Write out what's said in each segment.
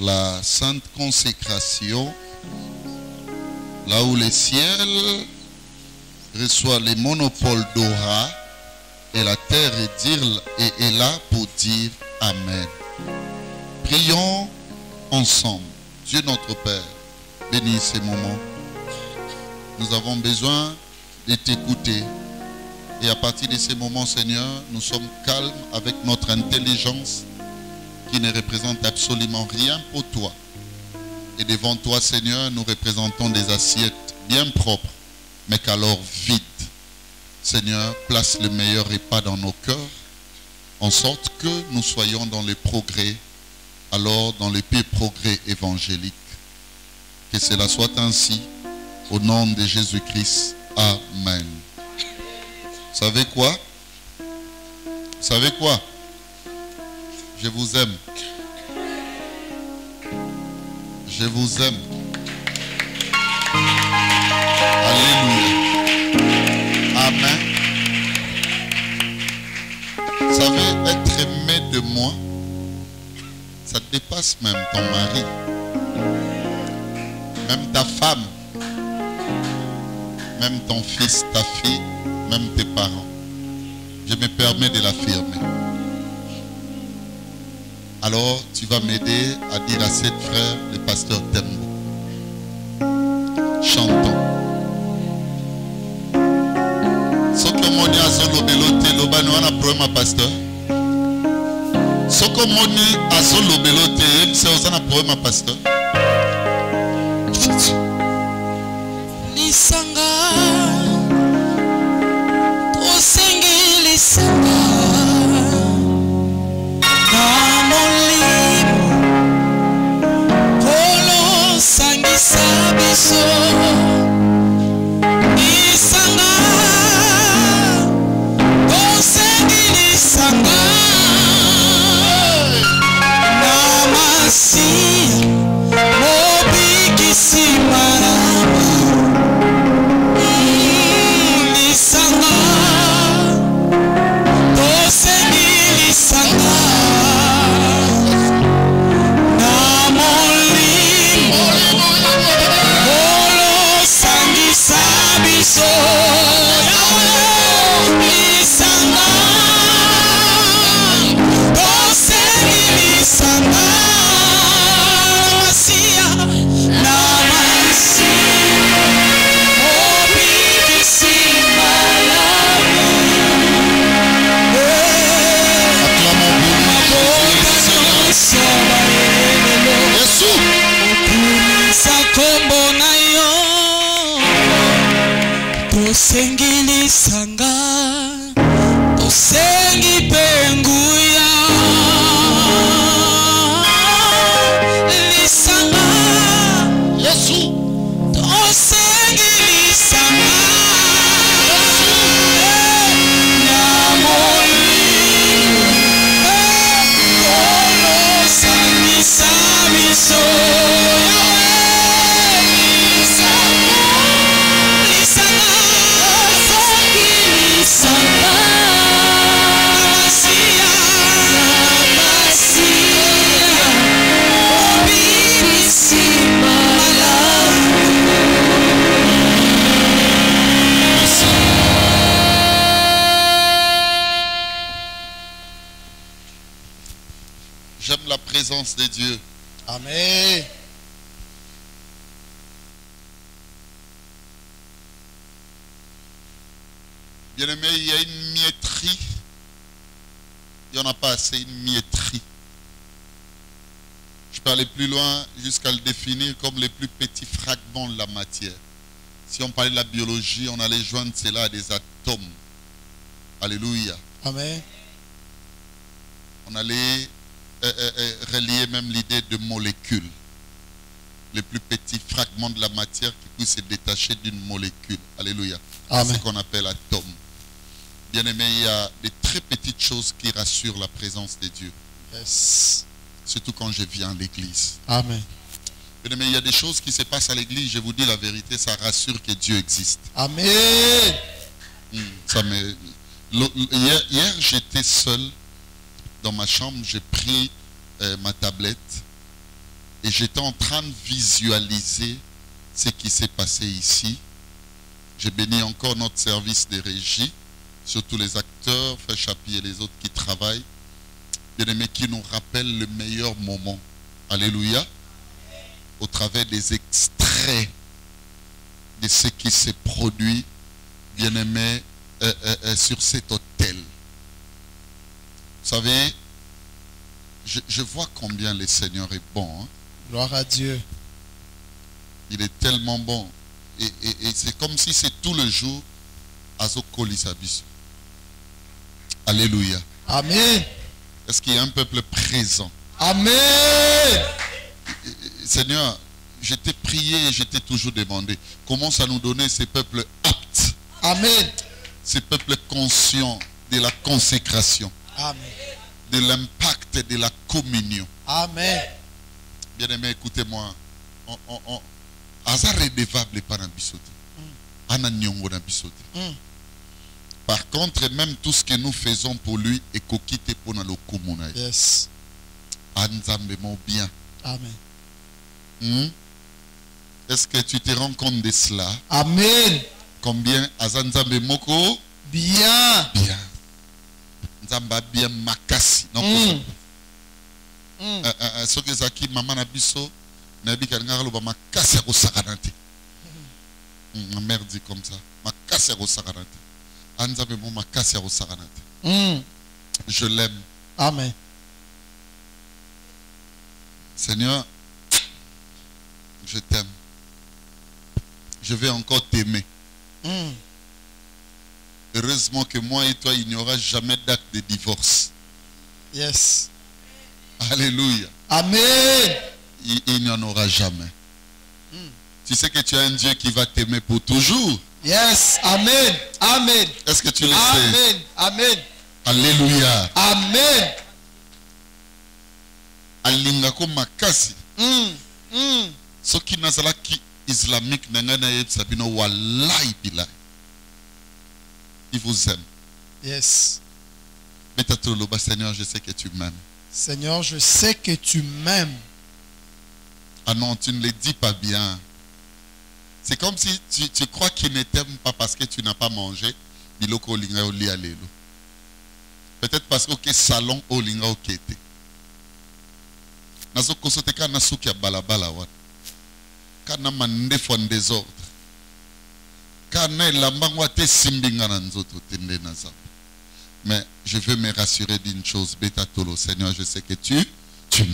la sainte consécration, là où le ciel reçoit les monopoles d'aura et la terre est là pour dire Amen. Prions ensemble. Dieu notre Père, bénis ces moments. Nous avons besoin de t'écouter. Et à partir de ces moments, Seigneur, nous sommes calmes avec notre intelligence qui ne représente absolument rien pour toi. Et devant toi, Seigneur, nous représentons des assiettes bien propres, mais qu'alors vides. Seigneur, place le meilleur repas dans nos cœurs, en sorte que nous soyons dans le progrès, alors dans le pire progrès évangélique. Que cela soit ainsi, au nom de Jésus-Christ. Amen. Vous savez quoi? Vous savez quoi? Je vous aime. Je vous aime. Alléluia. Amen. Vous savez, être aimé de moi, ça dépasse même ton mari, même ta femme, même ton fils, ta fille, même tes parents. Je me permets de l'affirmer. Alors, tu vas m'aider à dire à cette frère, le pasteur Tembo. Chantons. Sokomoni azolo belote lobano ana problème pasteur. Sokomoni azolo belote c'est osana problème pasteur. Lisanga tosengi lisanga na molimo polo sangisa biso lisanga tosengi lisanga na masi mobikisi malamu lisanga tosengi lisanga na molimo olosangisa biso lisanga tosengi lisanga masia na masi obikisi malamu okumisa kombo na yo tosengi lisanga tosengi mpe nguya lisanga Yesu. tosengi lisanga na molimo olosangisa biso lisanga tosengi lisanga obikisi malamu. J'aime la présence de Dieu. Amen. Bien-aimé, il y a une mietterie. Il n'y en a pas assez, une mietterie. Je peux aller plus loin jusqu'à le définir comme les plus petits fragments de la matière. Si on parlait de la biologie, on allait joindre cela à des atomes. Alléluia. Amen. On allait relier même l'idée de molécules. Les plus petits fragments de la matière qui puissent se détacher d'une molécule. Alléluia. C'est ce qu'on appelle atome. Bien aimé, il y a des très petites choses qui rassurent la présence de Dieu. Yes. Surtout quand je viens à l'église. Amen. Bien aimé, il y a des choses qui se passent à l'église, je vous dis la vérité, ça rassure que Dieu existe. Amen. Hier j'étais seul dans ma chambre, j'ai pris ma tablette Et j'étais en train de visualiser ce qui s'est passé ici. J'ai béni encore notre service de régie, surtout les acteurs, Frère Chapi et les autres qui travaillent. Bien-aimés, qui nous rappellent le meilleur moment. Alléluia. Au travers des extraits de ce qui s'est produit, bien-aimés, sur cet autel. Vous savez, je vois combien le Seigneur est bon. Hein? Gloire à Dieu. Il est tellement bon. Et c'est comme si c'est tout le jour Azokolisabis. Alléluia. Amen. Est-ce qu'il y a un peuple présent? Amen. Seigneur, je t'ai prié et je t'ai toujours demandé, commence à nous donner ces peuples aptes. Amen. Ces peuples conscients de la consécration. Amen. De l'impact de la communion. Amen. Bien-aimé, écoutez-moi. Hasard redevable par un bisoté. Par contre, même tout ce que nous faisons pour lui est coquité pour nous. Yes. Bien. Amen. Est-ce que tu te rends compte de cela? Amen. Combien Azanzambe Moko? Bien. Bien. Nzamba bien makasi. Ce que Zaki maman na biso nabi kalingara loba makasi ya kosakanate. Ma mère dit comme ça. Makasi ya kosakanate. Anzambe mo makasi ya kosakanate. Je l'aime. Amen. Seigneur, je t'aime. Je vais encore t'aimer. Heureusement que moi et toi, il n'y aura jamais d'acte de divorce. Yes. Alléluia. Amen. Il n'y en aura jamais. Tu sais que tu as un Dieu qui va t'aimer pour toujours. Yes. Amen. Amen. Est-ce que tu le sais? Amen. Amen. Alléluia. Amen. Alingako makasi. Ce qui n'a pas qui islamique n'engana sabino wallahi billah. Il vous aime. Yes. Mais Seigneur, je sais que tu m'aimes. Seigneur, je sais que tu m'aimes. Ah non, tu ne le dis pas bien. C'est comme si tu crois qu'il ne t'aime pas parce que tu n'as pas mangé. Peut-être parce que le salon au linga au kete. Nazo kosote kana suki ya balabala wa. Kana mandefo en désordre. Kana elambangwa te simbinga na nzoto tende na zap. Mais je veux me rassurer d'une chose, Beta Tolo, Seigneur, je sais que tu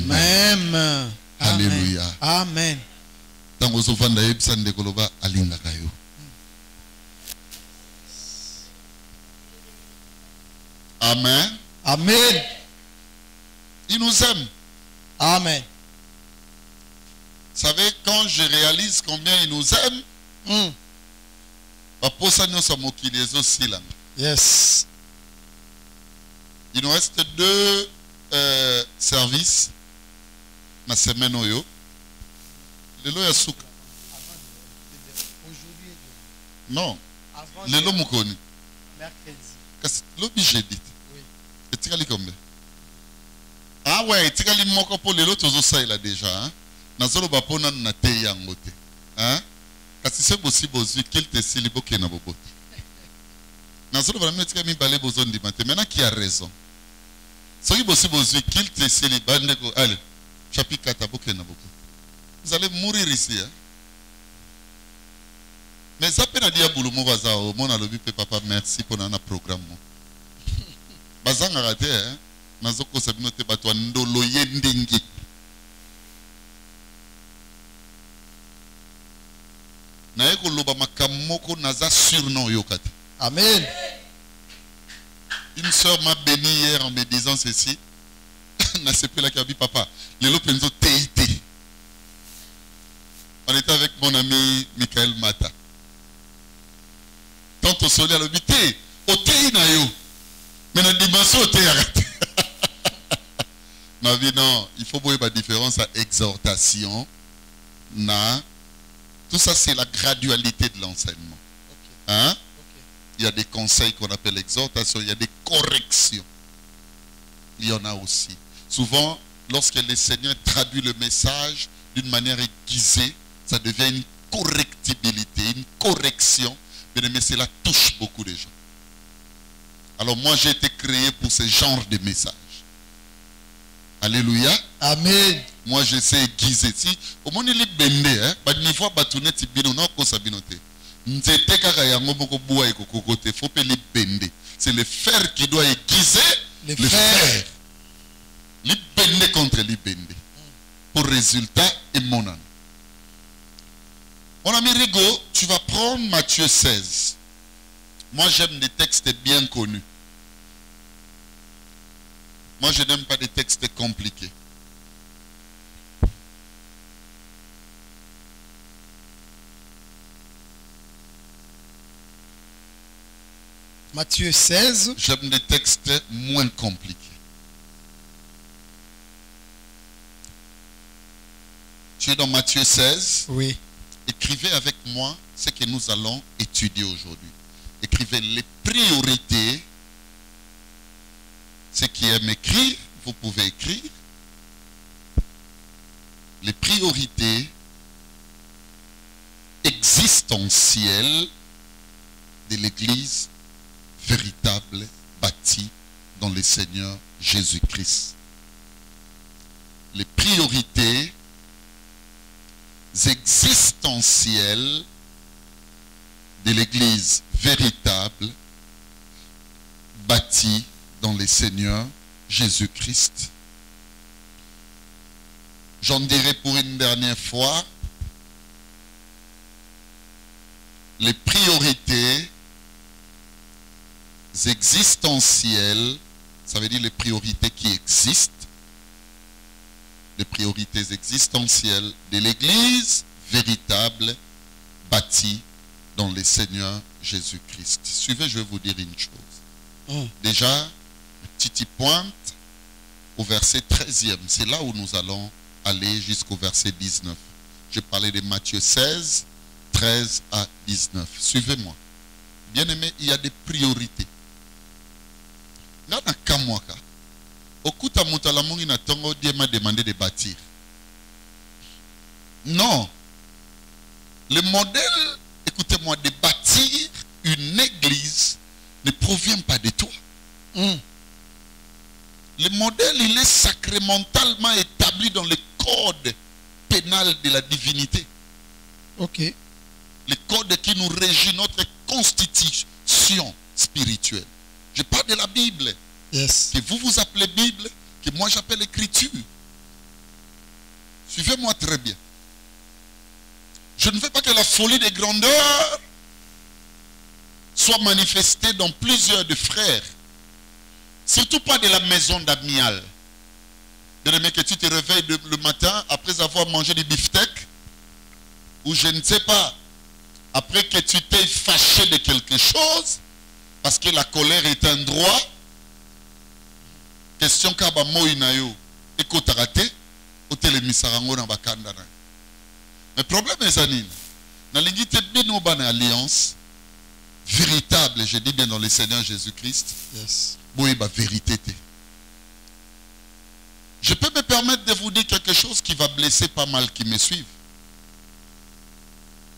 m'aimes. Alléluia. Amen. Tango zovanda yebsande koloba alinga kayo. Amen. Amen. Il nous aime. Amen. Vous savez, quand je réalise combien il nous aime, yes. Il nous reste 2 services la semaine oyo. Lelo ya souk. Non. Lelo mukoni. Mercredi. Lobi jeudi. Oui. Et tikali combien? Ah ouais, tikali moko po lelo tozo ça il a déjà hein. Nazolo bapona na te yango te. Hein? Kasi c'est possible aussi qu'il te silibo kena bobo. Nazolo bana metika mi balé bozon di matin. Maintenant qui a raison? C'est possible aussi qu'il te silibo ndeko allez. Chapitre 4 bokena bobo. Vous allez mourir ici hein. Mais ça peut dire boulou mo bazao mon alobi pe papa merci pour nana programme. Bazanga raté hein. Nazoko sabino te batwa ndolo yendingi. Naeko loba makamoko naza surnom yokati. Amen. Une soeur m'a béni hier en me disant ceci. Na sepela ki abi papa, lelo penzo teite. On était avec mon ami Michael Mata. Tant au soleil à l'habité, au tei na yo. Mais la dimension au tei arrête. Ma vie non, il faut voir la différence à exhortation. Na. Tout ça c'est la gradualité de l'enseignement. Okay. Hein? Okay. Il y a des conseils qu'on appelle exhortation, il y a des corrections. Il y en a aussi. Souvent, lorsque le Seigneur traduit le message d'une manière aiguisée, ça devient une correctibilité, une correction. Mais cela touche beaucoup de gens. Alors moi, j'ai été créé pour ce genre de message. Alléluia. Amen. Moi, je sais aiguiser. Si, au moins, il est bendé, hein. Bah, niveau bâtonnet, il bino, non, qu'on s'abinote. N'était qu'à yango boko boua et kokote. Faut pas les bender. C'est le fer qui doit aiguiser le fer. Les bender contre les bender. Pour résultat, et mon âme. Mon ami Rigo, tu vas prendre Matthieu 16. Moi, j'aime des textes bien connus. Moi, je n'aime pas des textes compliqués. Matthieu 16. J'aime des textes moins compliqués. Tu es dans Matthieu 16. Oui. Écrivez avec moi ce que nous allons étudier aujourd'hui. Écrivez les priorités. Ceux qui aiment écrire, vous pouvez écrire. Les priorités existentielles de l'Église véritable bâtie dans le Seigneur Jésus-Christ. Les priorités existentielles de l'Église véritable bâtie dans le Seigneur Jésus-Christ. J'en dirai pour une dernière fois, les priorités existentielles, ça veut dire les priorités qui existent, les priorités existentielles de l'Église véritable bâtie dans le Seigneur Jésus-Christ. Suivez, je vais vous dire une chose. Déjà, petite pointe au verset 13e. C'est là où nous allons aller jusqu'au verset 19. Je parlais de Matthieu 16, 13 à 19. Suivez-moi. Bien-aimés, il y a des priorités. Là, dans Kamwaka, Okuta Moutalamongi na Tongo Dieu m'a demandé de bâtir. Non. Le modèle, écoutez-moi, de bâtir une église ne provient pas de toi. Le modèle, il est sacramentalement établi dans le code pénal de la divinité. Ok. Le code qui nous régit notre constitution spirituelle. Je parle de la Bible. Yes. Que vous vous appelez Bible, que moi j'appelle Écriture. Suivez-moi très bien. Je ne veux pas que la folie des grandeurs soit manifestée dans plusieurs de frères. Surtout pas de la maison d'Amial. Bien-aimé, que tu te réveilles le matin après avoir mangé du beefsteak, ou je ne sais pas, après que tu t'es fâché de quelque chose, parce que la colère est un droit. Question kaba moi inayo ekotarate otele misarango na bakanda na. Le problème est ça nini. Na lingite bino bana alliance véritable, je dis bien dans le Seigneur Jésus-Christ. Yes. Boye ba vérité. Je peux me permettre de vous dire quelque chose qui va blesser pas mal qui me suivent.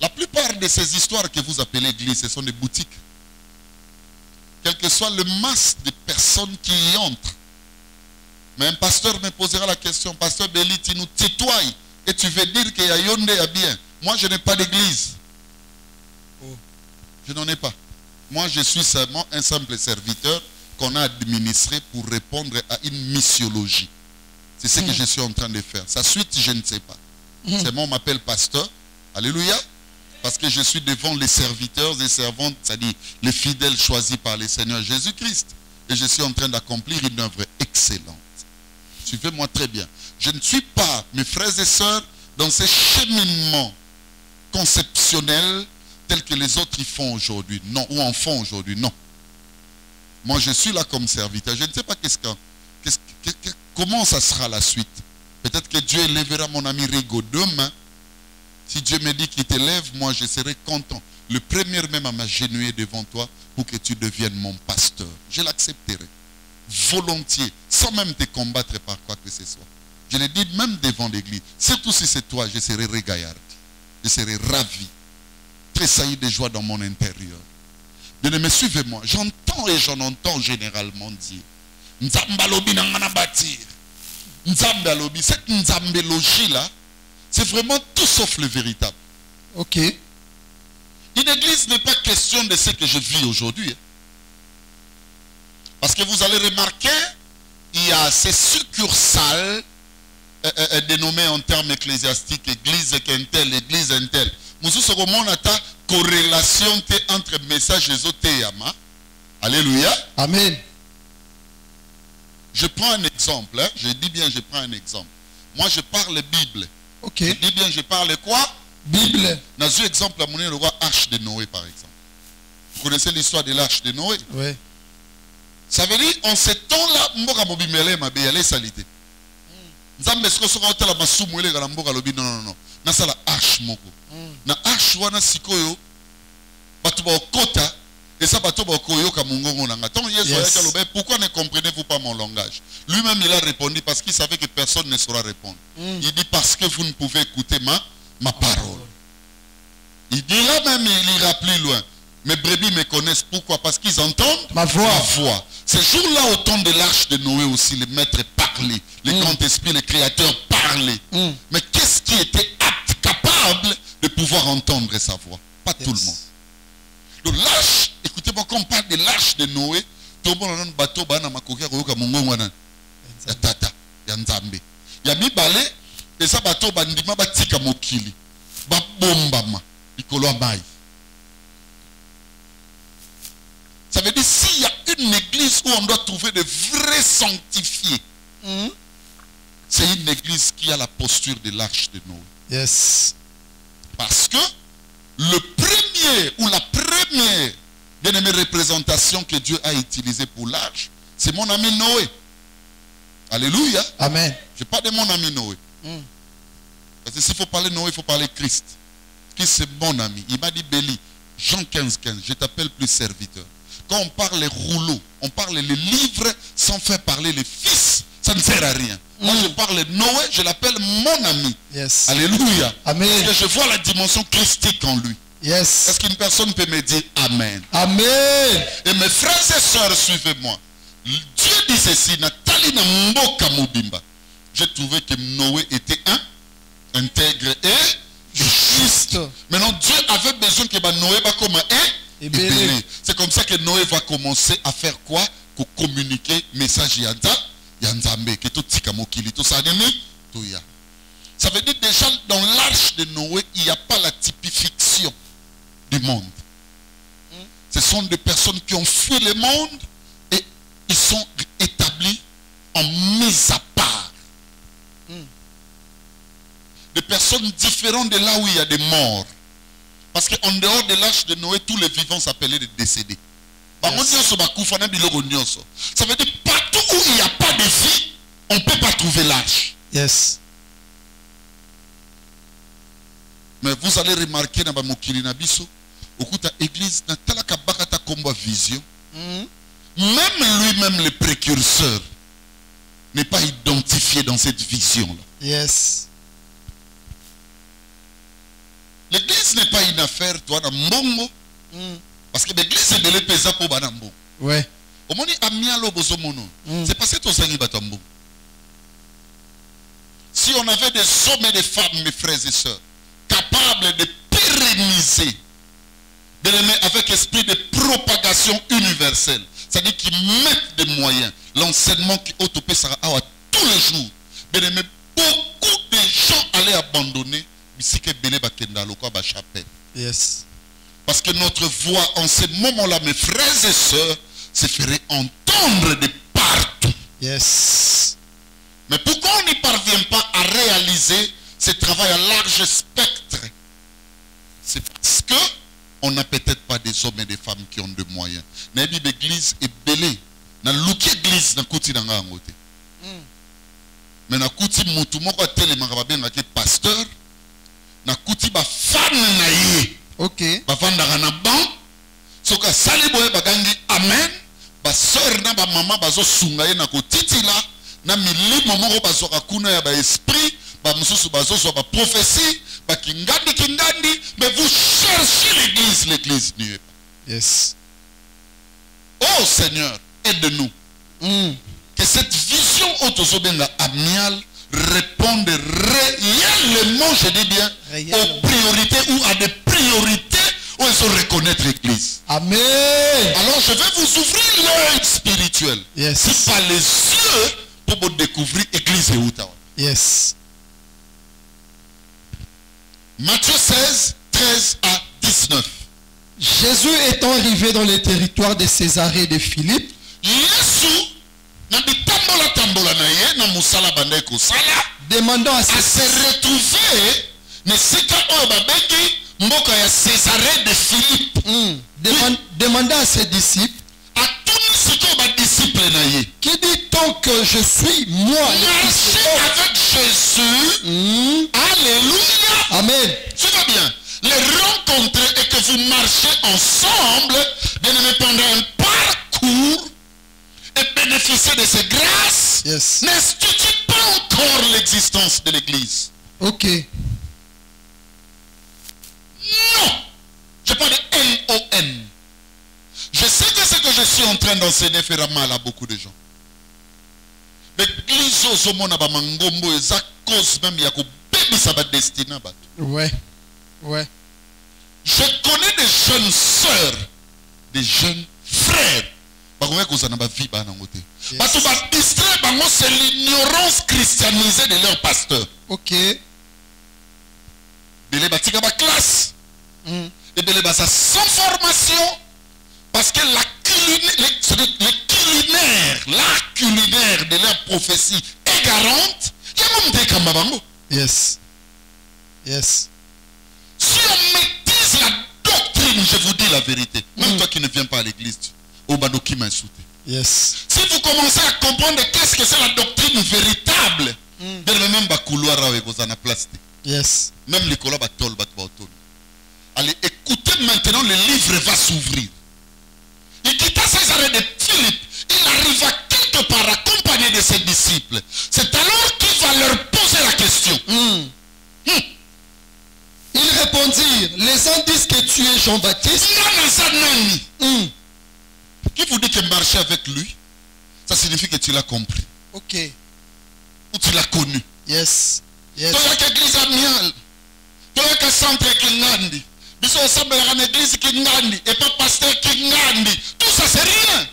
La plupart de ces histoires que vous appelez église, ce sont des boutiques. Quel que soit le masse de personnes qui y entrent. Mais un pasteur me posera la question, pasteur Béli, tu nous tutoies et tu veux dire qu'il y a Yondé à bien. Moi, je n'ai pas d'église. Oh. Je n'en ai pas. Moi, je suis seulement un simple serviteur qu'on a administré pour répondre à une missiologie. C'est ce que je suis en train de faire. Sa suite, je ne sais pas. C'est moi, on m'appelle pasteur. Alléluia. Parce que je suis devant les serviteurs et servantes, c'est-à-dire les fidèles choisis par le Seigneur Jésus-Christ. Et je suis en train d'accomplir une œuvre excellente. Suivez-moi très bien. Je ne suis pas, mes frères et sœurs, dans ces cheminements conceptionnels tels que les autres y font aujourd'hui. Non, ou en font aujourd'hui. Non. Moi, je suis là comme serviteur. Je ne sais pas comment ça sera la suite. Peut-être que Dieu élèvera mon ami Rigo demain. Si Dieu me dit qu'il t'élève, moi je serai content. Le premier même à m'agenouiller devant toi pour que tu deviennes mon pasteur. Je l'accepterai. Volontiers. Sans même te combattre par quoi que ce soit. Je le dis même devant l'église. Surtout si c'est toi, je serai régaillardi. Je serai ravi. Tressailli de joie dans mon intérieur. Bien-aimés, suivez-moi. J'entends et j'en entends généralement dire Nzambalobi nangana bâtir. Nzambalobi, cette Nzambélogie là, c'est vraiment tout sauf le véritable. Ok. Une église n'est pas question de ce que je vis aujourd'hui. Parce que vous allez remarquer, il y a ces succursales dénommées en termes ecclésiastiques, église qu'intel, église intel. Nous avons une corrélation entre messages et autres. Alléluia. Amen. Je prends un exemple. Hein? Je dis bien, je prends un exemple. Moi, je parle Bible. Ok. Je dis bien, je parle quoi? Bible. Dans un exemple, on a le roi Arche de Noé, par exemple. Vous connaissez l'histoire de l'arche de Noé? Oui. Ça veut dire, en ce temps-là, mboka mobimele mabeyale salité. Nzambe siko soko otala masumu ele kana mboka lobi non. Na sala arche moko. Na arche wana sikoyo batu ba okota et ça batu ba okoyoka mungongo nanga. Tant Yesu ayaka lobe, pourquoi ne comprenez-vous pas mon langage? Lui-même il a répondu parce qu'il savait que personne ne saura répondre. Il dit parce que vous ne pouvez écouter ma parole. Il dira même, il ira plus loin. Mes brebis me connaissent. Pourquoi? Parce qu'ils entendent ma voix. Ce jour-là, au temps de l'arche de Noé aussi, le maître parlait. Le grand esprit, le créateur parlait. Mais qu'est-ce qui était apte, capable de pouvoir entendre sa voix? Pas tout le monde. Donc l'arche, écoutez-moi, quand on parle de l'arche de Noé, tout le monde a un bateau, il y a tata, il y a nzambe. Il y a mis balé, et ça bateau, il y a tika mokili. Ba bombama, ikolo amaï. Ça veut dire s'il y a une église où on doit trouver de vrais sanctifiés, c'est une église qui a la posture de l'arche de Noé. Yes. Parce que le premier ou la première bien-aimée représentation que Dieu a utilisée pour l'arche, c'est mon ami Noé. Alléluia. Amen. Je parle de mon ami Noé. Parce que s'il faut parler Noé, il faut parler Christ. Christ c'est mon ami. Il m'a dit Béli, Jean 15:15, je t'appelle plus serviteur. Quand on parle les rouleaux, on parle les livres sans faire parler les fils, ça ne sert à rien. Moi je parle Noé, je l'appelle mon ami. Yes. Alléluia. Amen. Parce que je vois la dimension christique en lui. Yes. Est-ce qu'une personne peut me dire Amen? Amen. Et mes frères et sœurs, suivez-moi. Dieu dit ceci, Nathalie Namboka Mobimba. J'ai trouvé que Noé était intègre et juste. Maintenant, Dieu avait besoin que Noé soit comme c'est comme ça que Noé va commencer à faire quoi? Pour communiquer message Yanzambe, que tout tikamokili, tout ça. Ça veut dire déjà dans l'arche de Noé, il n'y a pas la typification du monde. Ce sont des personnes qui ont fui le monde et ils sont établis en mise à part. Des personnes différentes de là où il y a des morts. Parce qu'en dehors de l'arche de Noé, tous les vivants s'appelaient des décédés. Ça veut dire partout où il n'y a pas de vie, on ne peut pas trouver l'arche. Yes. Mais vous allez remarquer dans Mokili Nabiso, au coup de l'église, dans vision, même lui-même le précurseur n'est pas identifié dans cette vision-là. Yes. L'église n'est pas une affaire, toi, dans Mbongo. Parce que l'église, c'est de l'épesa pour Banambo. Ouais. Au moment c'est parce que tu as Batambo. Si on avait des hommes et des femmes, mes frères et sœurs, capables de pérenniser, avec esprit de propagation universelle, c'est-à-dire qu'ils mettent des moyens, l'enseignement qui est autopé sera tous les jours, beaucoup de gens allaient abandonner. Yes. Parce que notre voix en ce moment-là, mes frères et sœurs, se ferait entendre de partout. Yes. Mais pourquoi on n'y parvient pas à réaliser ce travail à large spectre? C'est parce que on n'a peut-être pas des hommes et des femmes qui ont de moyens. L'église est belle. Dans l'église, dans le mais dans le pasteur, na kuti ba fan na ye. Ok. Ba fanda na ban. Soka sali boye bagangi amen. Ba sœur na ba maman bazo sunga ye na ko titila na milimo moko bazwaka kuna ya baesprit bamosusu bazozwa baprophétie bakingandi mais vous cherchez l'église n'y est pas. Yes. Oh Seigneur, aide-nous. Que cette vision autosobenga amiale réponde réellement, je dis bien, aux priorités ou à des priorités où il faut reconnaître l'église. Amen. Alors je vais vous ouvrir l'œil spirituel. Yes. Si pas les yeux pour vous découvrir l'église et Outawa. Yes. Matthieu 16, 13 à 19. Jésus étant arrivé dans les territoires de Césarée de Philippe, Yesu na bitambola tambola na ye na musala bandai kosala demandant à à se retrouver mais sika oyo babengi mboka ya Césarée de Philippe. demanda à ses disciples, atuni sikoyo badisciple na ye qui dit-on que je suis moi le Christ? marchez avec Jésus. Alléluia. Amen. Tu vas bien les rencontrer et que vous marchez ensemble bien aimé pendant un parcours et bénéficier de ces grâces. Yes. N'institue pas encore l'existence de l'église. Ok. Non. Je parle de N-O-N. Je sais que ce que je suis en train d'enseigner fera mal à beaucoup de gens. L'église au monde a mangombo et ça cause même ya ko bebisa ba destina ba. Ouais. Ouais. Je connais des jeunes sœurs, des jeunes frères. Yes. Parce que c'est l'ignorance christianisée de leur pasteur. Ok. Les batika ba classe. Et les basa sans formation. Parce que la culinaire de leur prophétie est garante. Yes. Yes. Si on maîtrise la doctrine, je vous dis la vérité. Même toi qui ne viens pas à l'église, au Badoki m'a insulté. Yes. Si vous commencez à comprendre qu'est-ce que c'est la doctrine véritable, même couloir avec vos anaplastés. Yes. Même les collabs batol. Allez, écoutez maintenant, le livre va s'ouvrir. Il quitta Césarée de Philippe. Il arriva quelque part accompagné de ses disciples. C'est alors qu'il va leur poser la question. Ils répondirent, les uns disent que tu es Jean-Baptiste. Qui vous dit que marcher avec lui, ça signifie que tu l'as compris. Ok. Ou tu l'as connu. Yes. Yes. Tu as église amiale. Tu as centre Kingandi. Tu as une église Kingandi. Et pas pasteur Kingandi. Tout ça, c'est rien.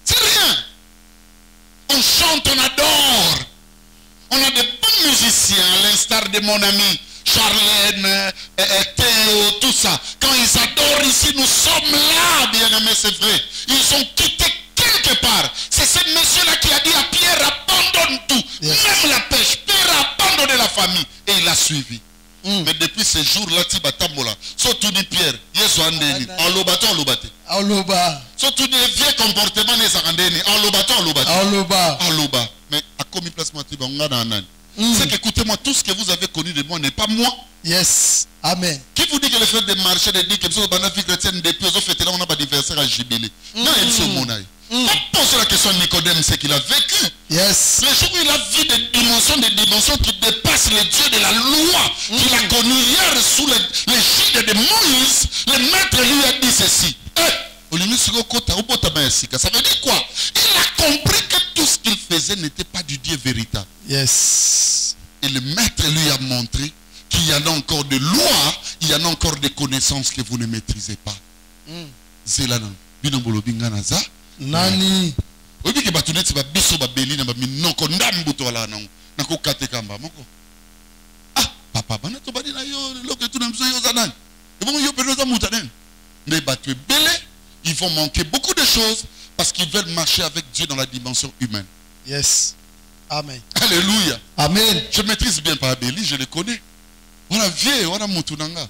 C'est rien. On chante, on adore. On a de bons musiciens, à l'instar de mon ami Charlène, Théo, tout ça. Quand ils adorent ici, nous sommes là, bien-aimés, c'est vrai. Ils ont quitté quelque part. C'est ce monsieur-là qui a dit à Pierre, abandonne tout. Yes. Même la pêche. Pierre a abandonné la famille. Et il a suivi. Mais depuis ce jour-là, Tibatambola, surtout dit Pierre, Yesu Andeni, en lobato, en lobate. En loba. Surtout des vieux comportements, les Arandeni, en lobato, en lobate. En loba. En loba. Mais à commis placement, c'est qu'écoutez-moi, tout ce que vous avez connu de moi n'est pas moi. Yes. Amen. Qui vous dit que le fait de marcher, de dire que vous avez vie chrétienne depuis, vous fêtez là, on a pas d'anniversaire à jubilé. Non, il se monaille. Posez la question à Nicodème, c'est qu'il a vécu. Yes. Le jour où il a vu des dimensions qui dépassent les dieux de la loi, qu'il a connu hier sous l'égide de Moïse, le maître lui a dit ceci. Ça veut dire quoi? Il a compris que tout ce qu'il faisait n'était pas du Dieu véritable. Yes. Et le maître lui a montré qu'il y en a encore de lois, il y en a encore des connaissances que vous ne maîtrisez pas. Zélanan. Nani. Ah, papa, ils vont manquer beaucoup de choses parce qu'ils veulent marcher avec Dieu dans la dimension humaine. Yes. Amen. Alléluia. Amen. Je maîtrise bien par Béli, je le connais. On a vieux, on a Moutounanga.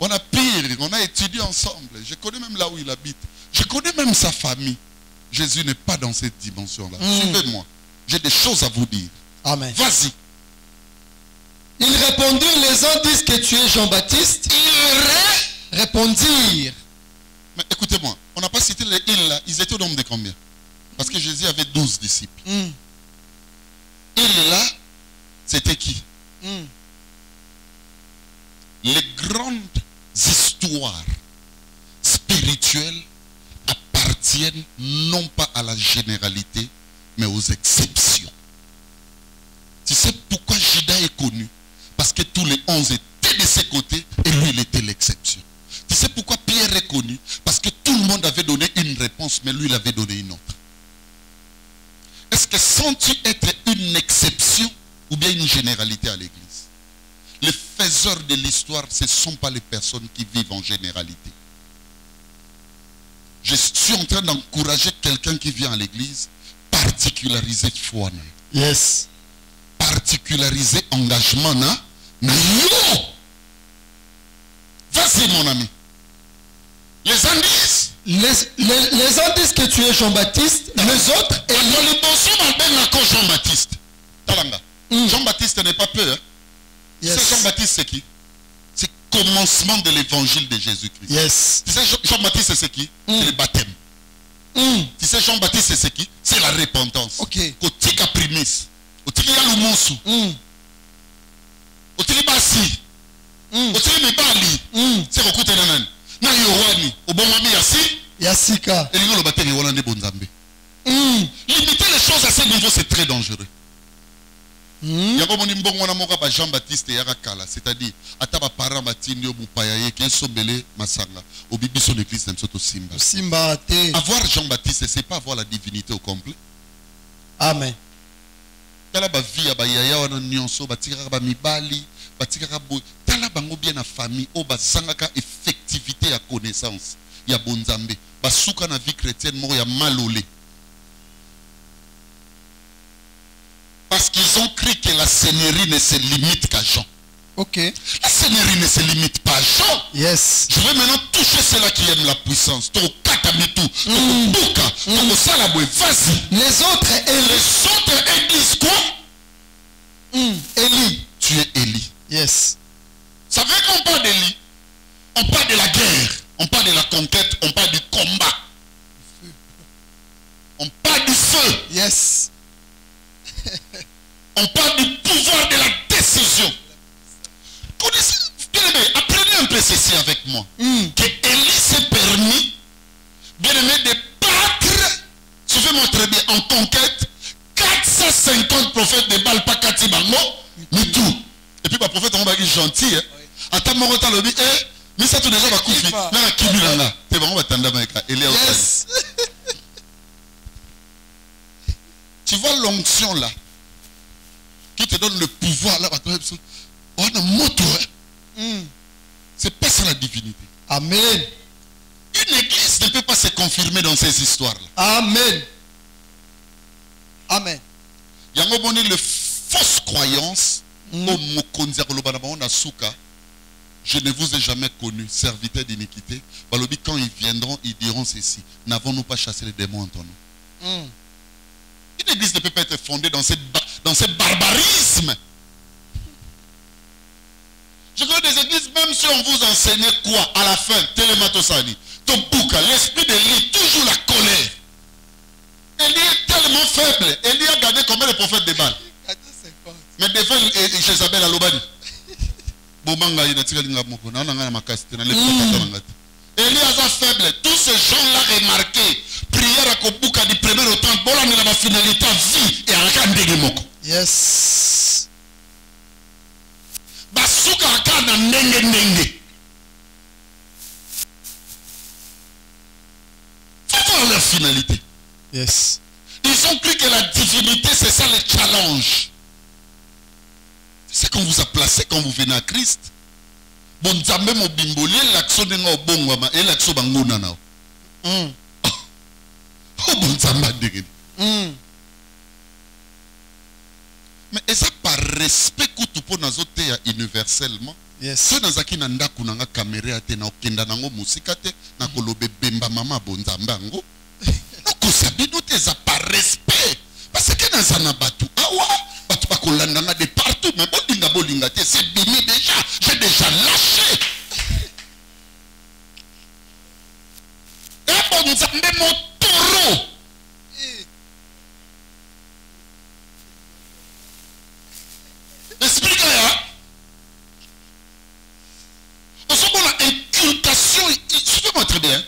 On a pire, on a étudié ensemble. Je connais même là où il habite. Je connais même sa famille. Jésus n'est pas dans cette dimension-là. Suivez-moi. J'ai des choses à vous dire. Amen. Vas-y. Ils répondirent, les uns disent que tu es Jean-Baptiste. Ils répondirent. Mais écoutez-moi, on n'a pas cité les îles là. Ils étaient au nombre de combien? Parce que Jésus avait 12 disciples. Et là, c'était qui? Les grandes histoires spirituelles appartiennent non pas à la généralité, mais aux exceptions. Tu sais pourquoi Judas est connu? Parce que tous les 11 étaient de ses côtés et lui, il était l'exception. Tu sais pourquoi Pierre est connu? Parce que tout le monde avait donné une réponse, mais lui, il avait donné une autre. Est-ce que sens-tu être une exception ou bien une généralité à l'église? Les faiseurs de l'histoire, ce ne sont pas les personnes qui vivent en généralité. Je suis en train d'encourager quelqu'un qui vient à l'église, particulariser foi. Yes. Particulariser engagement. Non. Vas-y mon ami. Les indices. Les uns disent que tu es Jean-Baptiste, les autres et les bons Jean-Baptiste. Talanga. Jean-Baptiste n'est pas peur. Yes. C'est Jean-Baptiste, c'est qui? C'est le commencement de l'évangile de Jésus-Christ. Yes. Tu sais Jean-Baptiste c'est qui? C'est le baptême. Tu sais Jean-Baptiste c'est qui? C'est la repentance. Ok. Kotika primis. Kotika yalumusu. Kotika basi. Kotika mibali. C'est kokuta nanani. Na yorwani. Obomami yasi. Yasika. Et le baptême est hollandais bonzambe. Limiter les choses à ce niveau, c'est très dangereux. Jean-Baptiste c'est-à-dire ataba parents batindi obupaya qui sombele masanga obibi son église n'aime surtout simba. Avoir Jean-Baptiste, c'est pas avoir la divinité au complet. Amen. Tala ba vie ya ba yaya wana nyonso batikaka ba mibali batikaka boy tala bango bien na famille o bazangaka effectivité ya connaissance ya bonzambe basuka na vie chrétienne moko ya malolé. Parce qu'ils ont cru que la seigneurie ne se limite qu'à Jean. Ok. La seigneurie ne se limite pas à Jean. Yes. Je vais maintenant toucher ceux-là qui aiment la puissance. Les autres disent quoi? Élie. Tu es Élie. Yes. Ça veut qu'on parle d'Élie. On parle de la guerre. On parle de la conquête. On parle du combat. On parle du feu. Yes. On parle du pouvoir de la décision. Bien aimé, apprenez un peu ceci avec moi. Que Élie s'est permis, bien aimé, de battre, suivez-moi très bien, en conquête, 450 prophètes de Baal Pakati Bango, mais tout. Et puis, le prophète, on va dire gentil. Attends, mon retard, le dit, mais ça, tout déjà va couper. Mais qui lui là, c'est bon, on va t'entendre avec Élie. Tu vois l'onction là, qui te donne le pouvoir là, on a moto. C'est pas ça la divinité. Amen. Une église ne peut pas se confirmer dans ces histoires-là. Amen. Amen. Il y a un les fausses croyances. Je ne vous ai jamais connu, serviteur d'iniquité. Quand ils viendront, ils diront ceci. N'avons-nous pas chassé les démons entre nous? Une église ne peut pas être fondée dans ce barbarisme. Je connais des églises, même si on vous enseignait quoi à la fin, Télématosani, Tobuka, l'esprit d'Élie, toujours la colère. Élie est tellement faible. Élie a gardé combien de prophètes de Baal? Mais devant Jézabel à l'Obani. Élie a faible. Tous ces gens-là remarqué. Prière à Kobuka du premier au temps. Bola ne la finalité vie et à la moko. Yes. Basuka akana nenge. Faut voir leur finalité. Yes. Ils ont cru que la divinité, c'est ça le challenge. C'est qu'on vous a placé quand vous venez à Christ. Bon, Zambé mo bimboli, l'action de nos bons et l'action bangona nao. Oh, bon, Zamba dégage. Mais est-ce par respect que tu peux nous autres universellement? Yes. Si nous avons une caméra, caméra, na okenda nango musika te, na kolobe bemba mama bonzambango. Nous savons nous par respect. Parce que dans un abatou, batu ba kolanda de partout, mais bolinga te, c'est bimi déjà, j'ai déjà lâché. Et bonzambe mon taureau. bien.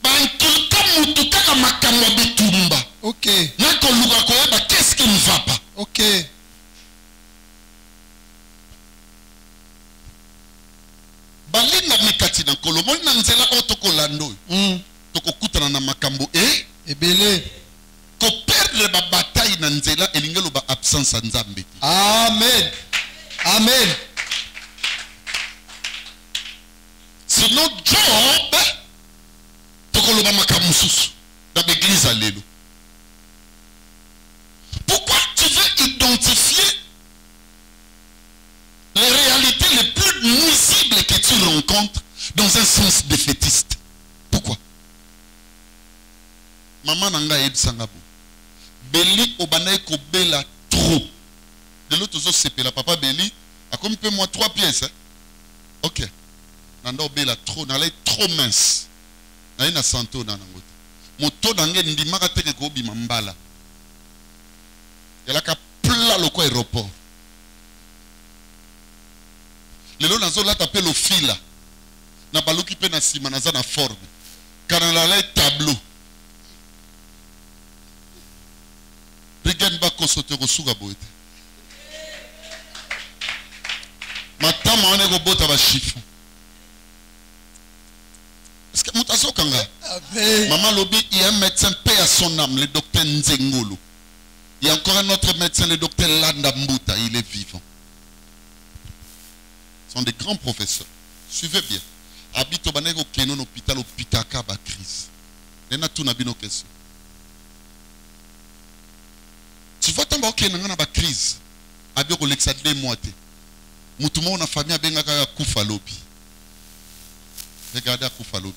Bantuka mutuka ka makamwa bitumba. Ok. Nako luka koyeba qu'est-ce qui ne va pas. Ok. Balinga mikati na kolomoni na nzela otokolando. Toko kutana na makambo Ebele. Ko perdre ba bataille na nzela elingelo ba absence ya Nzambe. Amen. Amen. Sinon Job tokoloba makambo susu dans l'église à l'élo. Pourquoi tu veux identifier les réalités les plus nuisibles que tu rencontres dans un sens défaitiste? Pourquoi? Maman nanga ebisanga bo. Beli obanaye ko bela trop. De l'autre chose c'est la papa Beli a comme peu moi 3 pièces. Hein? OK. Nanda obela trop, nala trop mince. Na ina santo na nango. Moto nange ndimaka teke ko bima mbala. Yala ka pla loko aéroport. Lelo nazo la taper le fil là. Na baluki pe na sima na za na forme. Kana la tableau. Regarde ba kosote ko suga boite. Matama wane ko bota ba chiffon. Est-ce que Moutaso Kanga? Maman Lobi, il y a un médecin, paix à son âme, le docteur Nzengolo. Il y a encore un autre médecin, le docteur Landa Mbuta, il est vivant. Ce sont des grands professeurs. Suivez bien. Habite au Banego Kenon, hôpital, hôpital, ba crise. Il y a tout nos questions. Tu vois, tant que tu as crise, habite au Lexade 2 mois. Moutouma, on a famille à Bengaka Koufa Lobi. Regardez à Koufalobi.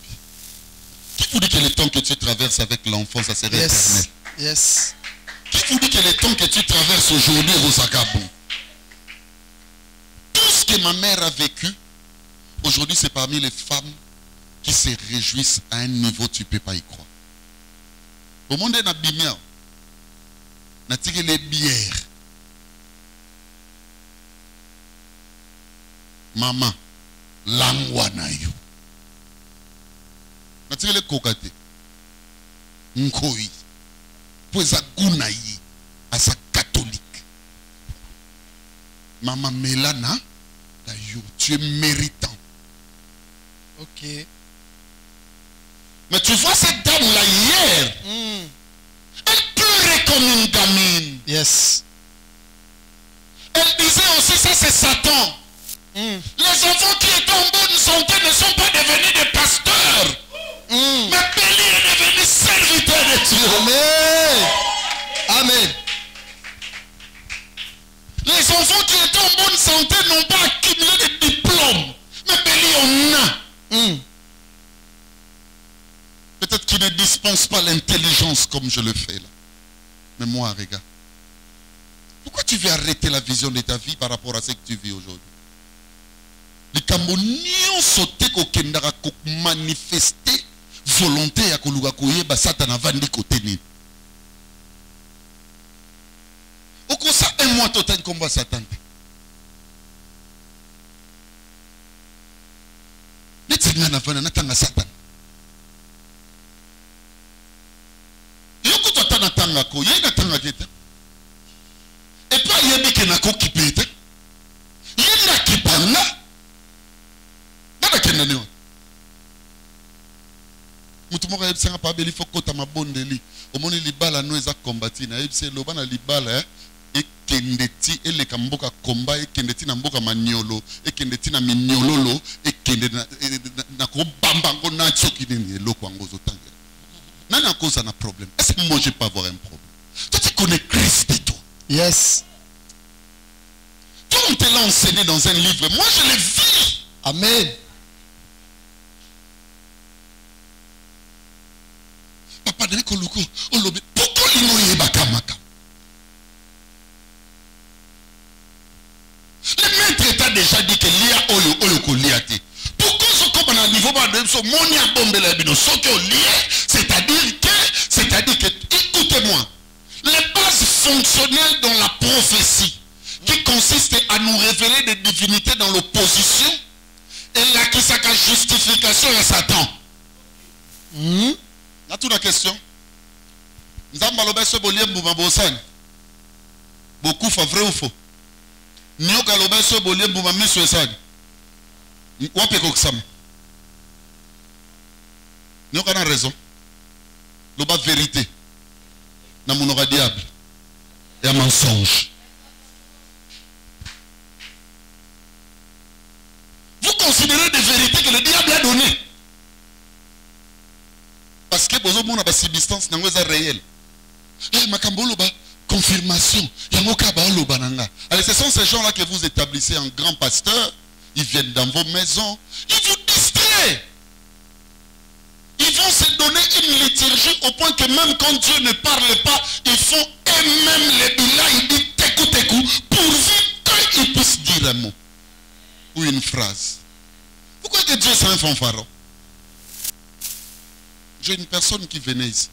Qui vous dit que le temps que tu traverses avec l'enfant, ça serait éternel? Yes. Qui vous dit que le temps que tu traverses aujourd'hui au Zakabou? Tout ce que ma mère a vécu, aujourd'hui c'est parmi les femmes qui se réjouissent à un niveau tu ne peux pas y croire. Au monde de Nabimia, on a tiré les bières. Maman, langwanayo. Natire le kokate nkoi poza gunayi asa catholique. Maman Mélana d'ailleurs tu es méritant. Ok. Mais tu vois cette dame là hier, elle pleurait comme une gamine. Yes. Elle disait aussi ça c'est Satan. Les enfants qui étaient en bonne santé ne sont pas devenus des pasteurs. Mais Béli est devenu serviteur de Dieu. Amen. Amen. Les enfants qui étaient en bonne santé n'ont pas accumulé de diplômes. Mais Béli en a. Peut-être qu'il ne dispense pas l'intelligence comme je le fais là. Mais moi, regarde. Pourquoi tu veux arrêter la vision de ta vie par rapport à ce que tu vis aujourd'hui? Les Camerounais sauté qu'au Kendara manifester volonté à koluga koyeba Satan avandi côté ni. Au cours ça un mois total combat Satan. Netinga na vana natanga Satan. Yoko tota natanga ko yena tanga jeta. Et pas yebi ke nako kipete. Yena kipanga. Nada kenene wa. Mutumoko yebisanga pa beli fokota mabondeli. Omoni libala no eza kombati na yebise loba na libala ekendeti eleka mboka komba ekendeti na mboka maniolo ekendeti na miniololo ekende na ko bamba ngo na tsoki nini eloko ango zotanga. Nani a cause un problème? Est-ce que moi je peux avoir un problème? Toi tu connais Christ et toi. Yes. Toi on te l'a enseigné dans un livre. Moi je l'ai vu. Amen. Papa de Koluko, Olobe, pourquoi il n'y a pas Kamaka? Le maître t'a déjà dit que l'IA Oyo Koliate. Pourquoi ce qu'on a un niveau de ce monia bombela bino soko lié, c'est-à-dire que, écoutez-moi, les bases fonctionnelles dans la prophétie, qui consiste à nous révéler des divinités dans l'opposition, et la qui s'appelle justification à Satan. Na toute la question. Nzamba loba so bolie mbuma bosani. Beaucoup fa vrai ou faux? Nyoka loba so bolie mbuma miso esani. Wape koksam. Nyoka na raison. Loba vérité. Na monora diable. Et un mensonge. Vous considérez des vérités que le diable a données. Parce que vous avez une substance réelle. Confirmation. Allez, ce sont ces gens-là que vous établissez en grand pasteur. Ils viennent dans vos maisons. Ils vous distraient. Ils vont se donner une liturgie au point que même quand Dieu ne parle pas, ils font eux-mêmes les bilans. Ils disent técou, pourvu qu'ils puissent dire un mot ou une phrase. Pourquoi que Dieu c'est un fanfaron? J'ai une personne qui venait ici.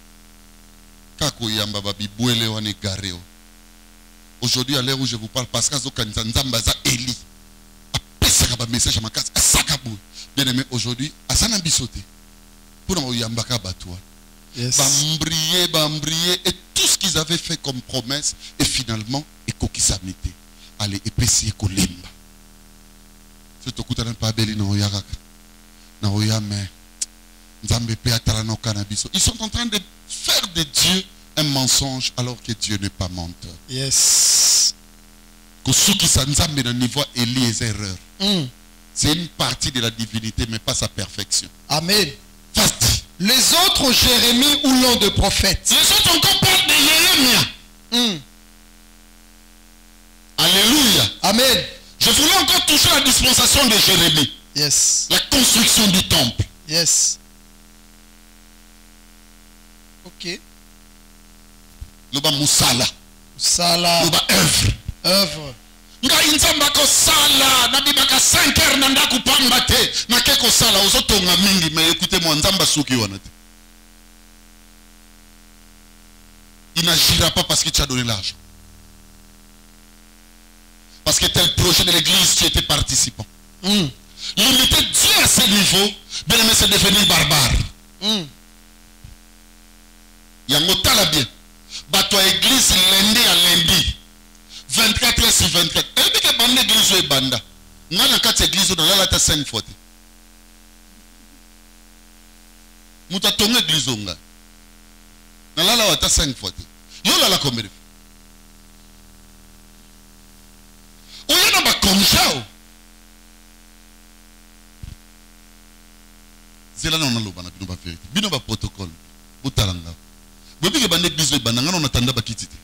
Aujourd'hui, à l'heure où je vous parle, parce que Eli a message à ma casse. Bien aimé, aujourd'hui, à Sanambisoté. Pour nous, Yes. Bambrier, et tout ce qu'ils avaient fait comme promesse, et finalement, et Kokisamite. Allez, et Pessi Kolimba. C'est au coup de pas belle dans Yarak. Dans Yamé. Ils sont en train de faire de Dieu un mensonge alors que Dieu n'est pas menteur. Yes. C'est une partie de la divinité, mais pas sa perfection. Amen. Les autres ont Jérémie ou l'ont de prophète. Les autres encore parlent de Jérémie. Alléluia. Amen. Je voulais encore toucher la dispensation de Jérémie. Yes. La construction du temple. Yes. Ok. Loba musala. Sala. Loba œuvre. Œuvre. Nga inzamba ko sala na bibaka 5 heures na ndaku pamba te na keko sala ozotonga mingi mais écoutez-moi nzamba soki wana te. Il n'agira pas parce que tu as donné l'argent. Parce que tel projet de l'église tu étais participant. Limiter Dieu à ce niveau, bien aimé, c'est devenir barbare. Yango tala bien. Bato église lundi à lundi. 24 heures sur 24. Et puis que bande église ou banda. N'a na kati église dans la lata 5 fois. Muta tonga église nga. Na la lata 5 fois. Yo la la combien? Oya na ba konjao. C'est là on a loba na bino ba vérité. Bino ba protocole. Butalanga. Bobi ke bande église ou banda nga on attenda ba kitite.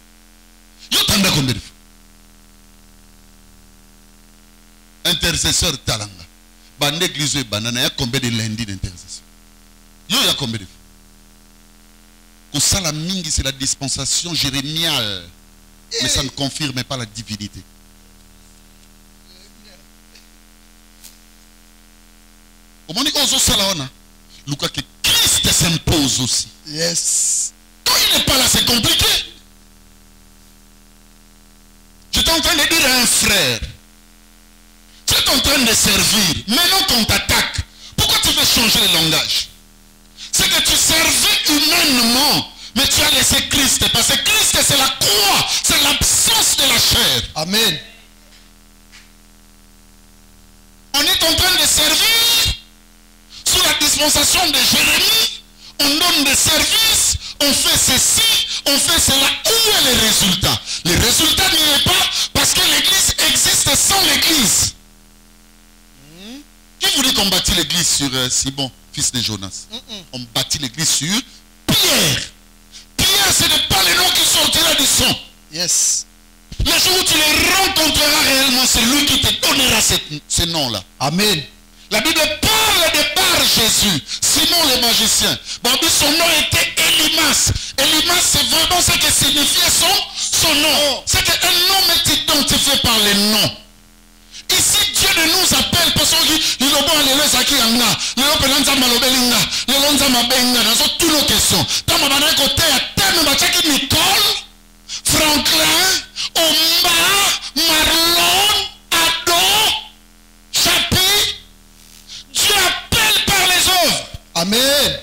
Yo tanda combien? Intercesseur talanga. Bande église et banana, il y a combien de lundi d'intercession? Il y a combien de fois? Kosala mingi, c'est la dispensation jérémiale. Mais ça ne confirme pas la divinité. Au moment où on s'ala, Lucas que Christ s'impose aussi. Yes. Quand il n'est pas là, c'est compliqué. J'étais en train de dire à un frère. Tu es en train de servir. Maintenant qu'on t'attaque, pourquoi tu veux changer le langage? C'est que tu servais humainement, mais tu as laissé Christ. Parce que Christ, c'est la croix, c'est l'absence de la chair. Amen. On est en train de servir sous la dispensation de Jérémie. On donne des services, on fait ceci, on fait cela. Où est le résultat? Le résultat n'y est pas parce que l'église existe sans l'église. Qui voulait qu'on bâtit l'église sur Simon, fils de Jonas? On bâtit l'église sur Pierre. Pierre, ce n'est pas le nom qui sortira du son. Yes. Le jour où tu le rencontreras réellement, c'est lui qui te donnera ce nom-là. Amen. La Bible parle de par Jésus, Simon le magicien. Bon, son nom était Elimas. Elimas, c'est vraiment ce que signifiait son nom. C'est qu'un nom est identifié par les noms. Ici, Dieu ne nous appelle parce qu'il y a tous nos questions. Dans mon côté, à terme, Nicole, Franklin, Omba, Marlon, Ado, Chapi. Dieu appelle par les œuvres. Amen.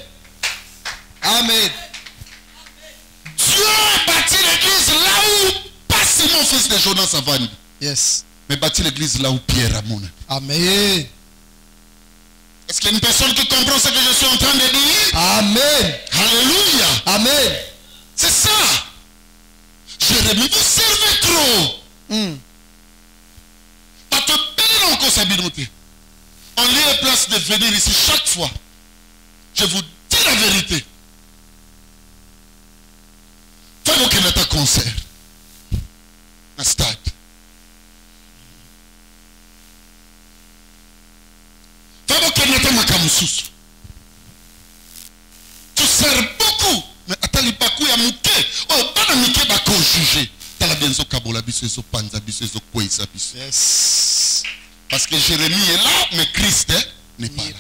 fils de Jonas avant. Yes. Mais bâti l'église là où Pierre a mon. Amen. Est-ce qu'il y a une personne qui comprend ce que je suis en train de dire? Amen. Alléluia. Amen. C'est ça. Jérémie, vous servez trop. Pas te payer encore sa binauté. En lieu et place de venir ici chaque fois, je vous dis la vérité. Fais-moi qu'il ait un concert. Un stade. Fais-moi qu'il ait un makamusus. Tu sers beaucoup. Mais attends, il pas couille à mouquer. Oh, pas de mouquer, bah, qu'on juge. T'as la bien so kabola, biso, so panza, biso, so kouisa, biso. Yes. Parce que Jérémie est là, mais Christ n'est pas là.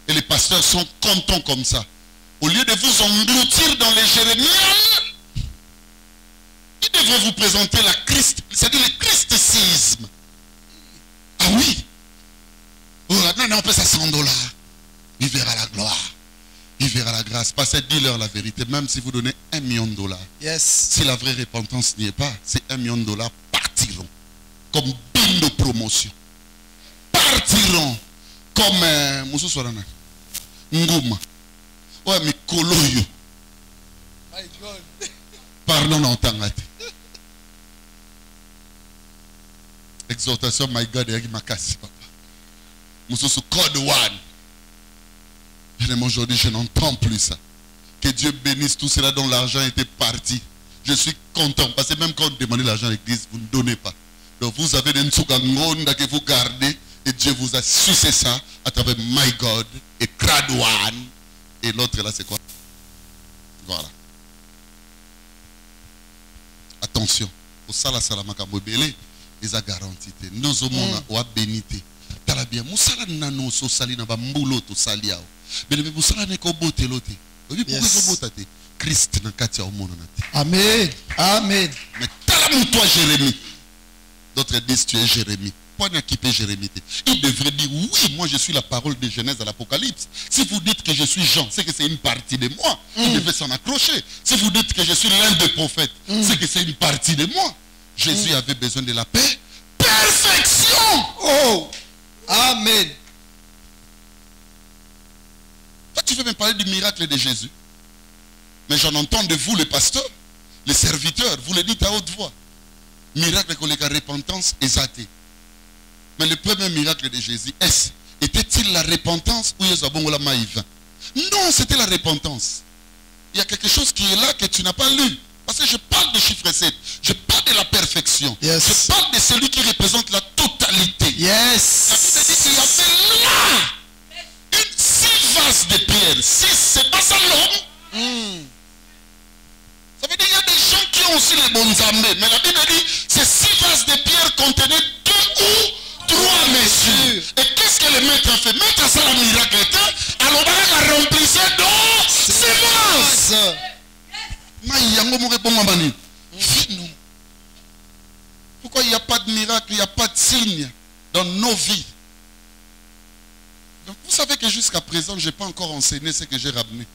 Et les pasteurs sont contents comme ça. Au lieu de vous engloutir dans les jérémiades, ils devraient vous présenter la Christ, c'est-à-dire le christicisme. Ah oui. Oh, non, on paie ça $100. Il verra la gloire. Il verra la grâce. Parce que dis-leur la vérité, même si vous donnez $1 million. Yes. Si la vraie repentance n'y est pas, ces $1 million partiront comme bin de promotion. Partiront comme Moussou Sorana. Ngouma. Ouais, mais Koloyo. My God. Pardon, non, Tangate. Exhortation, my God, et ma casse, papa. Moussou code one. Et aujourd'hui, je n'entends plus ça. Que Dieu bénisse tout cela dont l'argent était parti. Je suis content. Parce que même quand on demandait l'argent à l'église, vous ne donnez pas. Donc vous avez des nsugangonda que vous gardez. Et Dieu vous a sucé ça à travers My God et Crowd One. Et l'autre là, c'est quoi? Voilà. Attention. Au sala salamaka mobile, ils ont garanti. Nous avons bénité. T'as bien. Moussala nano so sali na ba mbulo to saliao. Mais le moussala ne ko bote lote. Oui, pourquoi so botate? Christ na kati ya omono na te. Amen. Amen. Mais t'as toi Jérémie. D'autres disent tu es Jérémie. Pourquoi n'équiper Jérémie? Il devrait dire oui, moi je suis la parole de Genèse à l'Apocalypse. Si vous dites que je suis Jean, c'est que c'est une partie de moi. Il devait s'en accrocher. Si vous dites que je suis l'un des prophètes, c'est que c'est une partie de moi. Jésus avait besoin de la paix. Perfection! Oh! Amen. Toi, tu veux me parler du miracle de Jésus. Mais j'en entends de vous, les pasteurs, les serviteurs, vous le dites à haute voix. Miracle que la repentance est athée. Mais le premier miracle de Jésus, était-il la repentance ou la maïva? Non, c'était la repentance. Il y a quelque chose qui est là que tu n'as pas lu. Parce que je parle de chiffre 7. Je parle de la perfection. Yes. Je parle de celui qui représente la totalité. Yes. La Bible dit qu'il y avait là 6 vases de pierre. 6, c'est pas ça l'homme. Ça veut dire qu'il y a des gens qui ont aussi les bons zambés. Mais la Bible dit ces 6 vases de pierre contenaient 2 ou 3 mesures. Et qu'est-ce que le maître a fait? Maître a ça la miracle. Alors on a remplissé d'eau ces vases. Pourquoi il n'y a pas de miracle, il n'y a pas de signe dans nos vies? Donc vous savez que jusqu'à présent, je n'ai pas encore enseigné ce que j'ai ramené.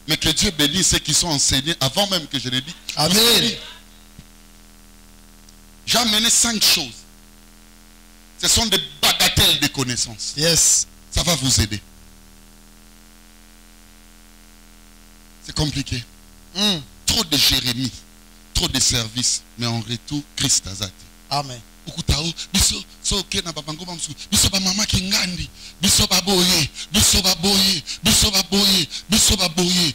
Mais que Dieu bénisse ceux qui sont enseignés avant même que je l'ai dit. Amen. J'ai amené 5 choses. Ce sont des bagatelles de connaissances. Yes. Ça va vous aider. C'est compliqué. Trop de Jérémie, trop de services, mais en retour, Christ a zati. Amen. Ukutao, biso so kena babango bamsu, biso ba mama kingandi, biso ba boye, biso ba boye, biso ba boye, biso ba boye.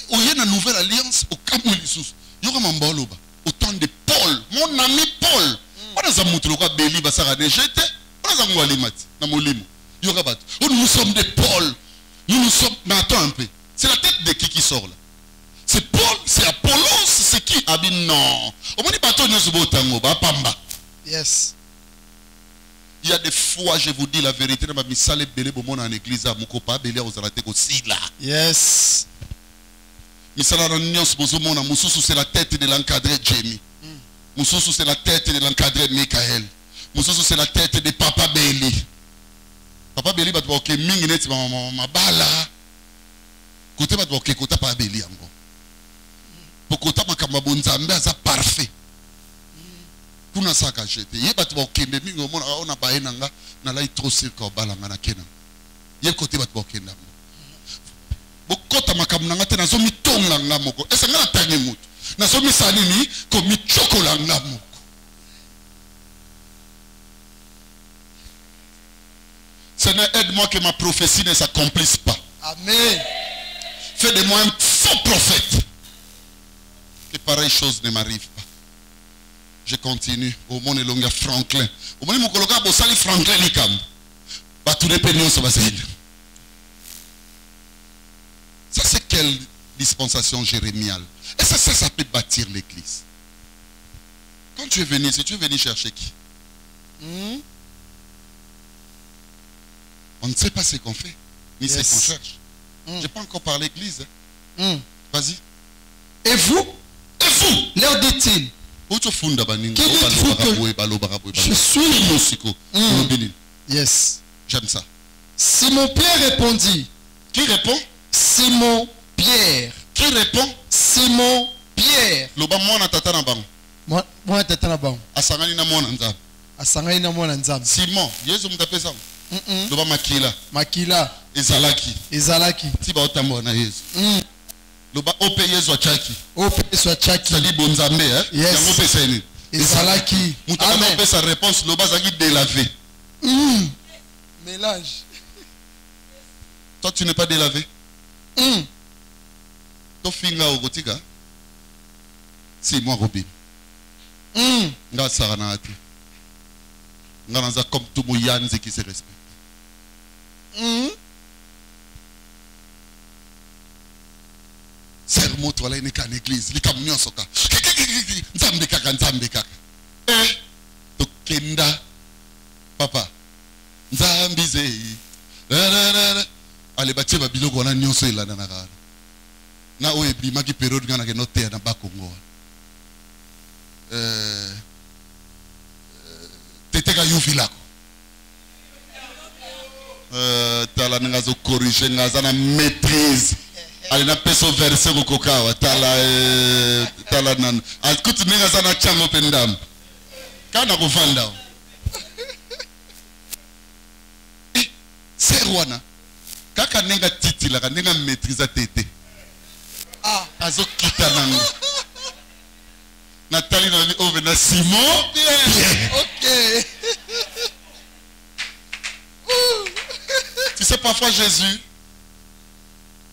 Oye na nouvelle alliance au Kamoulissus. Yoka mamboloba, au temps de Paul, mon ami Paul. On a zamutu loka beli basara de jeté, on a zamou alimati na molimo. Yoka bat. Nous sommes des Paul. Nous sommes. Mais attends un peu. C'est la tête de qui sort là? C'est Paul, c'est Apollos, c'est qui? Ah bien non. Yes. Il y a des fois, je vous dis la vérité, dans ma misale belé bomon en église à Mukopa belé aux alatés aussi là. Yes. Misala ranios bozomona mususu c'est la tête de l'encadré Jamie. Mususu c'est la tête de l'encadré Michael. Mususu c'est la tête de Papa Belly. Papa Belly va te voir que mingi net ma bala. Côté va te voir que côté Papa Belly encore. Pour côté ma kamabonzambe ça parfait. sac à jeter. Il y a pas kende mingi on a ba enanga na la trop cirque au balanga na kena. Il y a côté ba kenda. Bokota makamnanga te na zo mi tonga ngamoko. Esa ngana tangi mutu. Na zo mi sanini ko mi chokola ngamoko. Seigneur, aide-moi que ma prophétie ne s'accomplisse pas. Amen. Fais de moi un faux prophète. Que pareille chose ne m'arrive pas. Je continue. Au monde longa Franklin. Au monde mon coloca bosali Franklin likam. Ba tout les penions ça va se. Ça c'est quelle dispensation jérémiale? Et ça peut bâtir l'église. Quand tu es venu, si tu es venu chercher qui? On ne sait pas ce qu'on fait, ni ce qu'on cherche. Je n'ai pas encore parlé l'église. Vas-y. Et vous? Et vous? Leur dit-il. Je suis. Yes. J'aime ça. Simon-Pierre répondit. Qui répond? Simon-Pierre. Qui répond? Simon-Pierre. Loba mwana tata na bango. Mwana tata na bango. Asangani na mwana nzambe. Asangani na mwana nzambe. Simon, Yesu mutapesa. Loba makila. Makila. Ezalaki. Ezalaki. Tiba otambo na Yesu. Loba ope Yesu achaki. Ope Yesu achaki. Sali bonzambe Yes. Yango pesa ini. Ezalaki. Mutaba pesa réponse loba zaki délavé. Mélange. Toi tu n'es pas délavé. To finga ogotika. Si moi Robin. Nga sarana ati. Nga naza comme tout moyanze qui se respecte. Sermo to la nika l'église, li kam nyoso ka. Nzambe kaka. To kenda papa. Nzambi zei. Ale batie ba biloko na nyoso elana na kana. Na oye bimaki periode ngana ke note na bakongo. Teteka yufilako. Tala ngazo corriger ngaza na maîtrise. Ali na peso verset ko kokawa tala nan. Alikuti ngaza na chango pendam. Kana kuvanda. Serwana. Kaka nenga titila ka nenga maîtrise tete. Azo kita nango. Nathalie n'a dit na Simon Pierre. Ok. Tu sais parfois Jésus,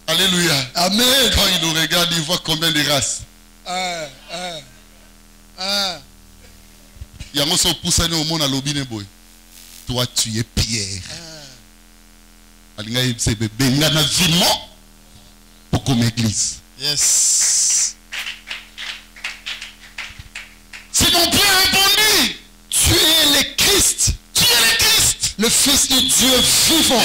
alléluia. Amen. Quand il nous regarde, il voit combien de races. Il y a un seul poussane au monde à l'obine boy. Toi tu es Pierre. Alinga c'est bébé ngana vivement pour comme église. Yes. Simon Pierre répondit. Tu es le Christ. Tu es le Christ. Le Fils de Dieu vivant.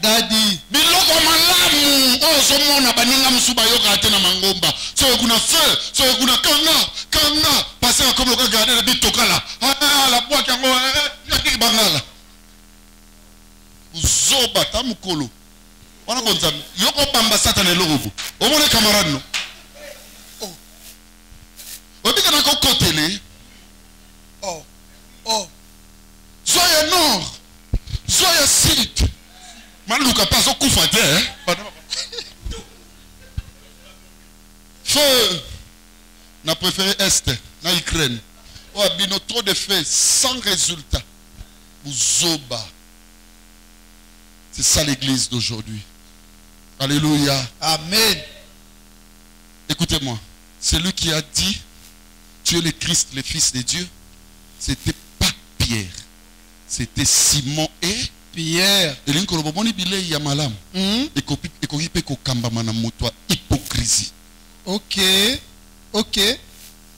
Daddy. Biloko malamu ozo mona baninga musuba yoka atena mangomba. So kuna feu, so kuna kanga passer comme le regarder la bitokala. La boîte yango ya bangala. Uzoba tamukolo. Wana bonzami yoko bamba satana logo. Omone camarade no. Obika na ko kotele. Soyez nord. Soyez sud. Maluka pas au coup faté, Feu. N'a préféré Est, na Ukraine. Oh, abino trop de faits sans résultat. Uzoba. C'est ça l'église d'aujourd'hui. Alléluia. Amen. Écoutez-moi. Celui qui a dit, tu es le Christ, le Fils de Dieu, c'était pas Pierre. C'était Simon et Pierre. Et l'incorobomoni bile ya malam. Et kokipe ko kamba mana motwa hypocrisie. Ok. Ok.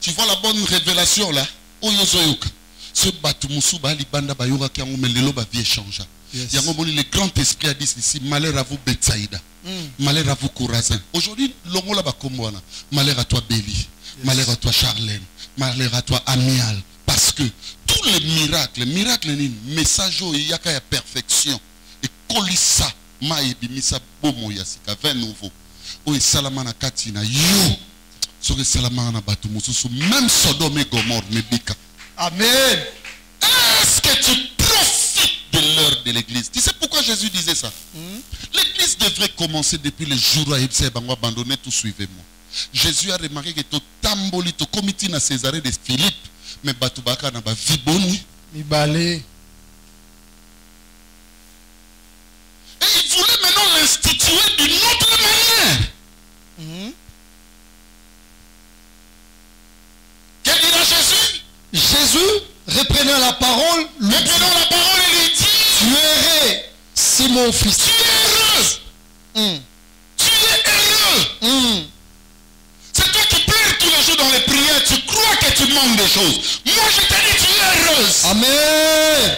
Tu vois la bonne révélation là. Oyozoyoka. Ce batu musuba libanda bayoka ki yango melelo ba vie changea. Yango moni le grand esprit a dit ici malheur à vous Bethsaïda. Malheur à vous Corazin. Aujourd'hui longola ba komwana. Malheur à toi Béli. Malheur à toi Charlène. Malheur à toi Amial. Parce que tous les miracles, message il y a qu'à perfection. Et kolissa ma ebimisa bomo yasika 20 nouveau. O salamana katina yo. So que salamana batu mususu même Sodome et Gomorrhe nebika. Amen. Est-ce que tu profites de l'heure de l'église? Tu sais pourquoi Jésus disait ça? L'église devrait commencer depuis le jour où Aïbse Bango abandonné, tout suivez-moi. Jésus a remarqué que tout tamboli, tout comité na Césarée de Philippe, mais Batubaka n'a pas viboni. Mibale. Et il voulait maintenant l'instituer d'une autre manière. Que dira Jésus? Jésus, reprenant la parole, lui dit, Reprenons la parole et lui dit, tu errais, Simon fils. tu es heureux. Tu es heureux. C'est toi qui pleures tous les jours dans les prières. Tu crois que tu manques des choses. Moi, je te dis, tu es heureuse. Amen.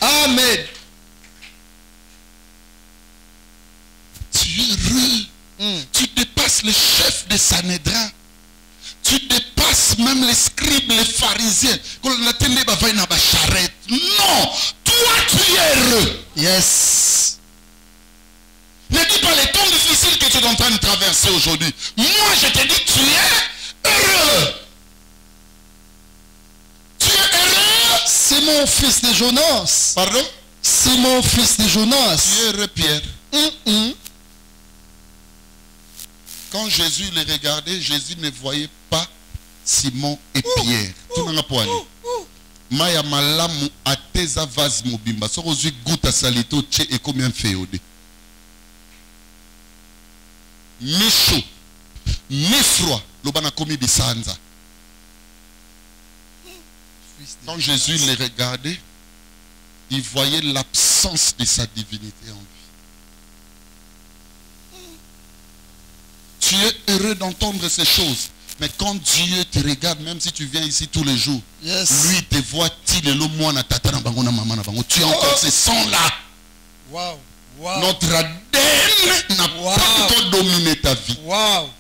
Amen. Tu es heureux. Tu dépasses le chef de Sanhédrin. Tu dépasses même les scribes, les pharisiens. Non, toi tu es heureux. Yes. Ne dis pas les temps difficiles que tu es en train de traverser aujourd'hui. Moi je te dis, tu es heureux. Tu es heureux. Simon fils de Jonas. Pardon? Simon fils de Jonas. Tu es heureux, Pierre. Quand Jésus les regardait, Jésus ne voyait pas Simon et Pierre. Tout n'a pas allé. Maya malamu ateza vase mobimba. So ozui guta salito tche et combien féodé. Ni chaud, ni froid. L'obana komi bisanza. Quand Jésus les regardait, il voyait l'absence de sa divinité en lui. Tu es heureux d'entendre ces choses. Mais quand Dieu te regarde, même si tu viens ici tous les jours, Yes. lui te voit, tu es encore ce sang-là. Wow. Wow. Notre ADN n'a Wow. pas encore dominé ta vie. Wow.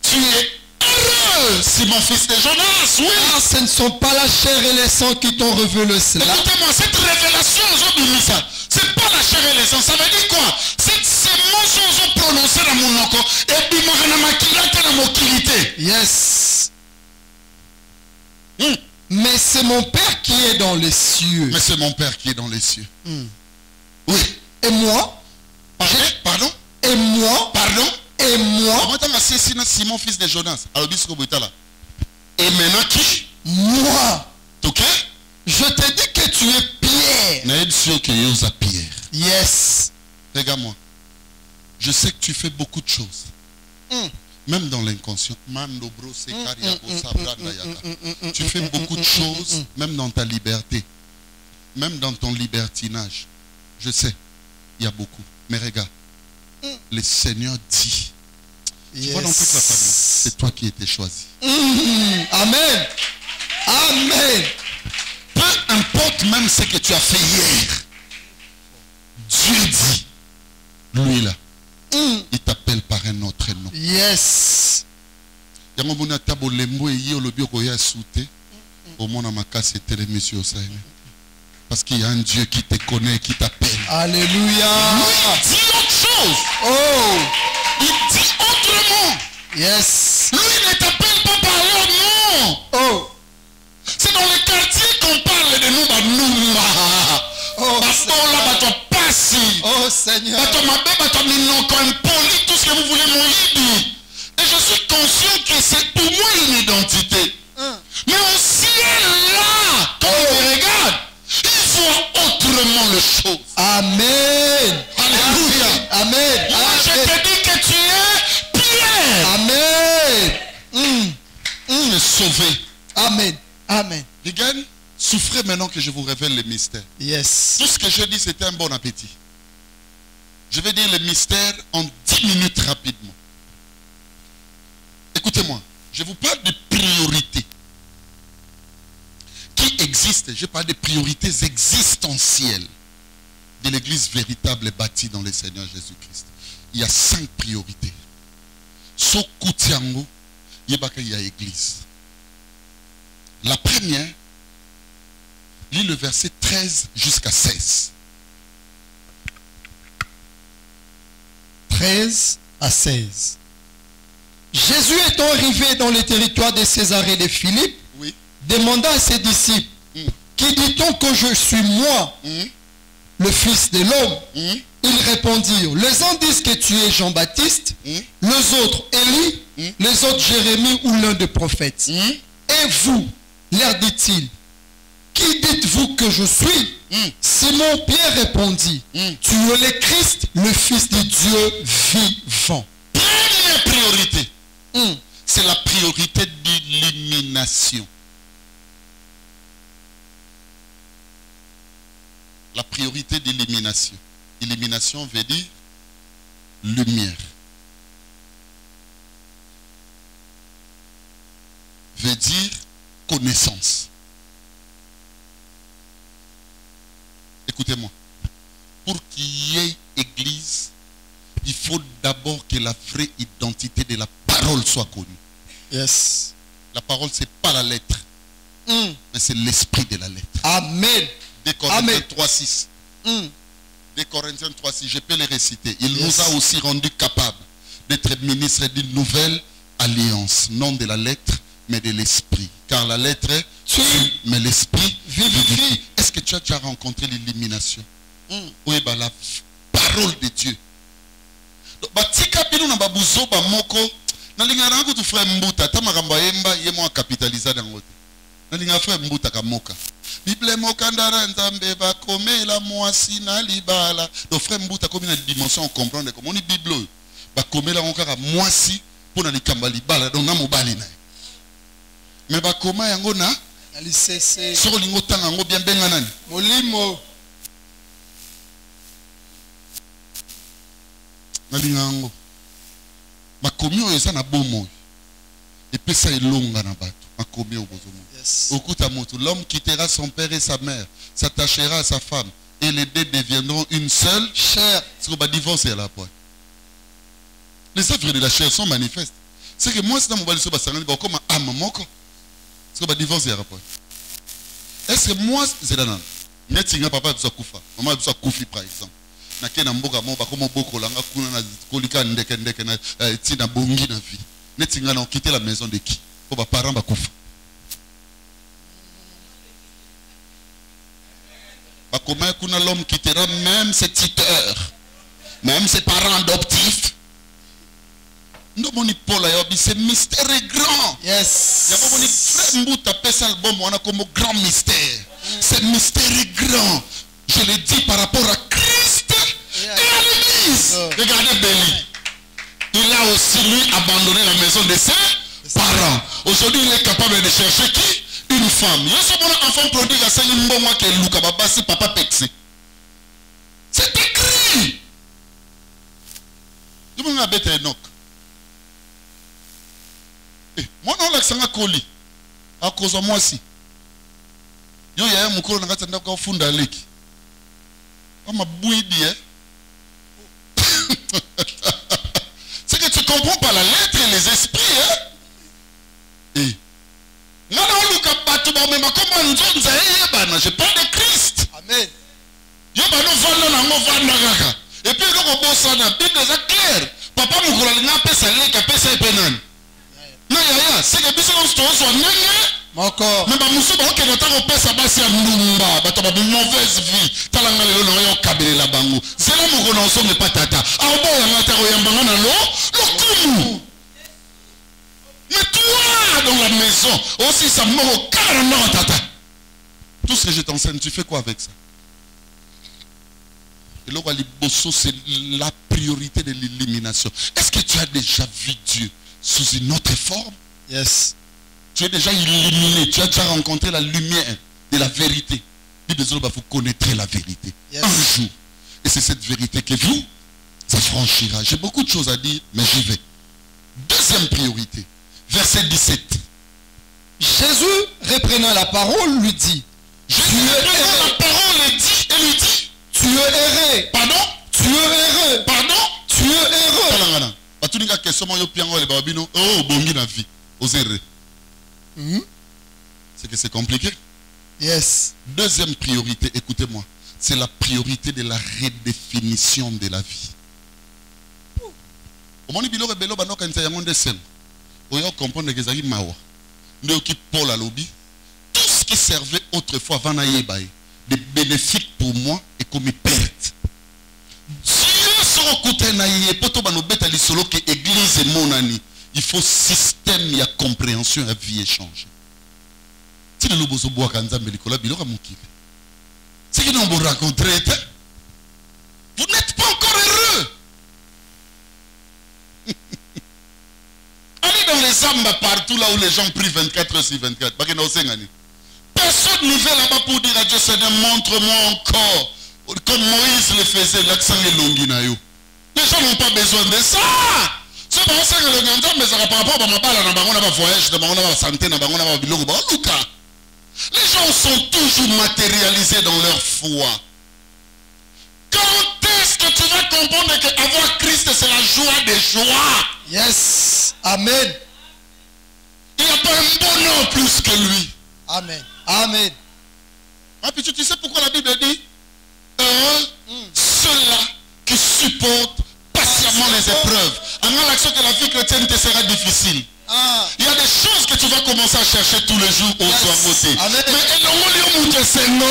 Tu es heureux, Simon fils de Jonas, oui. Ah, ce ne sont pas la chair et le sang qui t'ont révélé cela. Écoutez-moi, cette révélation, c'est pas la chair et le sang. Ça veut dire quoi? Ces mots sont prononcés dans mon nom. Et Yes. Mais c'est mon Père qui est dans les cieux. mais c'est mon Père qui est dans les cieux. Oui. Et moi? Pardon? Et moi? Pardon? Et moi? Simon fils de Jonas. Et maintenant qui? Moi? Ok? Je te dis que tu es Pierre. Pierre. Yes. Regarde-moi. Je sais que tu fais beaucoup de choses. Même dans l'inconscient. Tu fais beaucoup de choses, même dans ta liberté. Même dans ton libertinage. Je sais, il y a beaucoup. Mais regarde, le Seigneur dit, tu vois dans toute la famille, c'est toi qui étais choisi. Amen. Amen. Peu importe même ce que tu as fait hier, Dieu dit, lui là, il t'appelle par un autre nom. Yes. Parce qu'il y a un Dieu qui te connaît, qui t'appelle. Alléluia. Il dit autre chose. Oh. Il dit autrement. Yes. Lui ne t'appelle pas par leur nom. Oh. C'est dans les quartiers qu'on parle de nous. Oh, Oh Seigneur. Tout ce que vous voulez mon. Et je suis conscient que c'est pour moi une identité. Mais au ciel là, quand on me regarde, il voit autrement les choses. Amen. Alléluia. Amen. Moi je te dis que tu es Pierre. Amen. Tu es sauvé. Amen. Amen. Regarde, souffrez maintenant que je vous révèle les mystères. Yes. Tout ce que je dis, c'était un bon appétit. Je vais dire les mystères en 10 minutes rapidement. Écoutez-moi, je vous parle de priorités qui existent. Je parle de priorités existentielles de l'église véritable bâtie dans le Seigneur Jésus-Christ. Il y a 5 priorités. Sokutiango, il y a église. La première, lis le verset 13 jusqu'à 16. 13 à 16. Jésus étant arrivé dans le territoire de Césarée de Philippe, Oui. demanda à ses disciples, qui dit-on que je suis moi, le Fils de l'homme? Ils répondirent, les uns disent que tu es Jean-Baptiste, les autres Élie, les autres Jérémie ou l'un des prophètes. Et vous, leur dit-il, qui dites-vous que je suis? Simon-Pierre répondit, tu es le Christ, le Fils de Dieu vivant. Première priorité, c'est la priorité d'illumination. La priorité d'illumination. Illumination veut dire lumière. Veut dire connaissance. Écoutez-moi. Pour qu'il y ait église, il faut d'abord que la vraie identité de la parole soit connue. Yes. La parole, ce n'est pas la lettre, mais c'est l'esprit de la lettre. Amen. 2 Corinthiens 3,6. 2 Corinthiens 3,6, je peux les réciter. Il nous a aussi rendus capables d'être ministres d'une nouvelle alliance, non de la lettre, mais de l'esprit. Car la lettre tue, mais l'esprit vivifie. Est-ce que tu as déjà rencontré l'illumination? Oui, bah, la parole de Dieu. Batika bino na babuzo ba moko na linga rango tu frère Mbuta tamakamba yemba yemo kapitaliza dangote na linga frère Mbuta kamoka Bible moka ndara nzambe ba komela mwasi na libala. Donc frère Mbuta comme une dimension on comprendre comme on dit Bible ba komela on kaka mwasi pona likamba libala donc na mobali na mais ba koma yango na alisese soko lingo tanga ngo bien benga nani molimo nalingango makomi oyo eza na bomo epesa elonga na bato makomi oyo bozomo okuta moto l'homme quittera son père et sa mère s'attachera à sa femme et les deux deviendront une seule chair. C'est qu'on va divorcer à la pointe. Les œuvres de la chair sont manifestes. C'est que moi c'est dans mon balisson basangani comme un moko. C'est qu'on va divorcer à la pointe. Est-ce que moi c'est dans netinga papa de kufa maman de kufi par exemple na kena mboka mo ba komo boko langa kuna na kolika ndeke na tina bongi na vie netinga na quitter la maison de qui pour ba parents ba kufa ba comment kuna l'homme quittera même ses tuteurs même ses parents adoptifs. Nous moni pola yobi c'est mystère grand. Yes. Ya moni frère Mbuta pesa album on a comme grand mystère. C'est mystère grand. Je le dis par rapport à Christ et à l'église. Regardez Béli. Il a aussi lui abandonné la maison de ses parents. Aujourd'hui il est capable de chercher qui? Une femme. Il y a ce bon enfant prodigue à Saint-Mbongo qui est Luka Babasi papa Pexé. C'est écrit. Je me rappelle Enoch. Moi non l'accent koli à cause de moi si yo ya mukolo na katanda ko funda leki ama bouidi c'est que tu comprends pas la lettre et les esprits ngana oluka bato ba mema comme nzonza bana je parle de Christ. Amen. Yo bano vanda na ngo vanda kaka et puis loko bossa na Bible c'est clair papa mukolo linga pesa leki pesa epenani. Non, c'est que bis on soit encore. Mais Moussou, ok, notre pèse à base à Numba, bah t'as une mauvaise vie. T'as la main au cabine la bango. C'est là mon renonçon n'est pas tata. Ah bon, on a terré un bango dans l'eau. Mais toi, dans la maison, aussi ça mort au carrément tata. Tout ce que je t'enseigne, tu fais quoi avec ça? Et là, c'est la priorité de l'illumination. Est-ce que tu as déjà vu Dieu sous une autre forme? Yes. Tu es déjà illuminé, tu as déjà rencontré la lumière de la vérité. Vous connaîtrez la vérité. Yes. Un jour. Et c'est cette vérité que vous affranchira. J'ai beaucoup de choses à dire, mais j'y vais. Deuxième priorité. Verset 17. Jésus, reprenant la parole, lui dit. Jésus reprenant la parole et lui dit. Tu es erré. Pardon? Tu es erré. Pardon? Tu es erré. C'est que c'est compliqué. Yes. Deuxième priorité, écoutez-moi, c'est la priorité de la redéfinition de la vie. Au bilo rebelo banoka nta yango ndesel. Oyo comprendre que zaki mawa. Nde ki Paul alobi qui servait autrefois avant Naïbaï, des bénéfices pour moi et comme perte. Dieu sera côté Naïe, poto banobeta li solo que église et monani. Il faut système et compréhension à vie échanger. Si le lobo bois kanza melikola bilora mukile. Si qui n'ont pas rencontré, vous n'êtes pas encore heureux. Allez dans les âmes partout là où les gens prient 24 sur 24. Personne ne vient là-bas pour dire à Dieu Seigneur, montre-moi encore. Comme Moïse le faisait, l'accent est long. Les gens n'ont pas besoin de ça. C'est pas ça que le Nyanza, mais ça par rapport à ma balle, on a un voyage, on a une santé, on a un biloko. Les gens sont toujours matérialisés dans leur foi. Quand est-ce que tu vas comprendre qu'avoir Christ, c'est la joie des joies? Yes. Amen. Il n'y a pas un bonheur plus que lui. Amen. Amen. Ah, puis tu sais pourquoi la Bible dit ceux-là qui supportent patiemment les épreuves. En l'action que la vie chrétienne te sera difficile. Il y a des choses que tu vas commencer à chercher tous les jours au soir côté. Amen. Mais il y a un c'est non.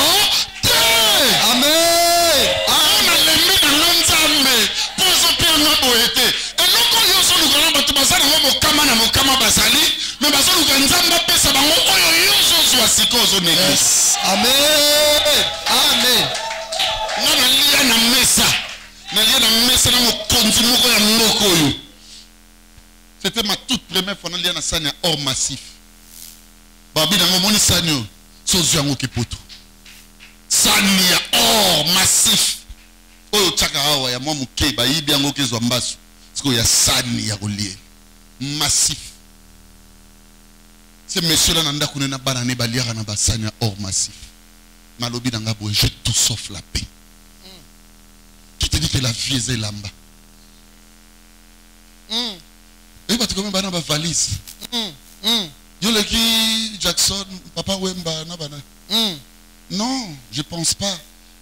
Amen. On a les mis dans l'ensemble. Pour ce pays, on a beau été. Et non, quand nous sommes nous allons battre mon kama na mon kama basali. Mais parce que nous allons battre ça dans mon oyo soit si cause on est. Amen. Amen. On a lié na mesa. Na lié na mesa na mon continue ko ya moko yo. C'était ma toute première fois dans lié na sanya hors massif. Babi na ngomoni sanyo sozu yango kipoto. Sanya hors massif. Oyo tchaka awa ya mwa muke ba yibi yango kezwa mbasu. Siko ya sani ya kolie. Massif. Ce monsieur là nanda kunena banane baliaka na basanya hors massif. Malobi nanga boye j'ai tout sauf la paix. Qui te dit que la vie est lamba? Et bah tu comme bana ba valise. Yo le qui Jackson papa Wemba na bana. Non, je pense pas.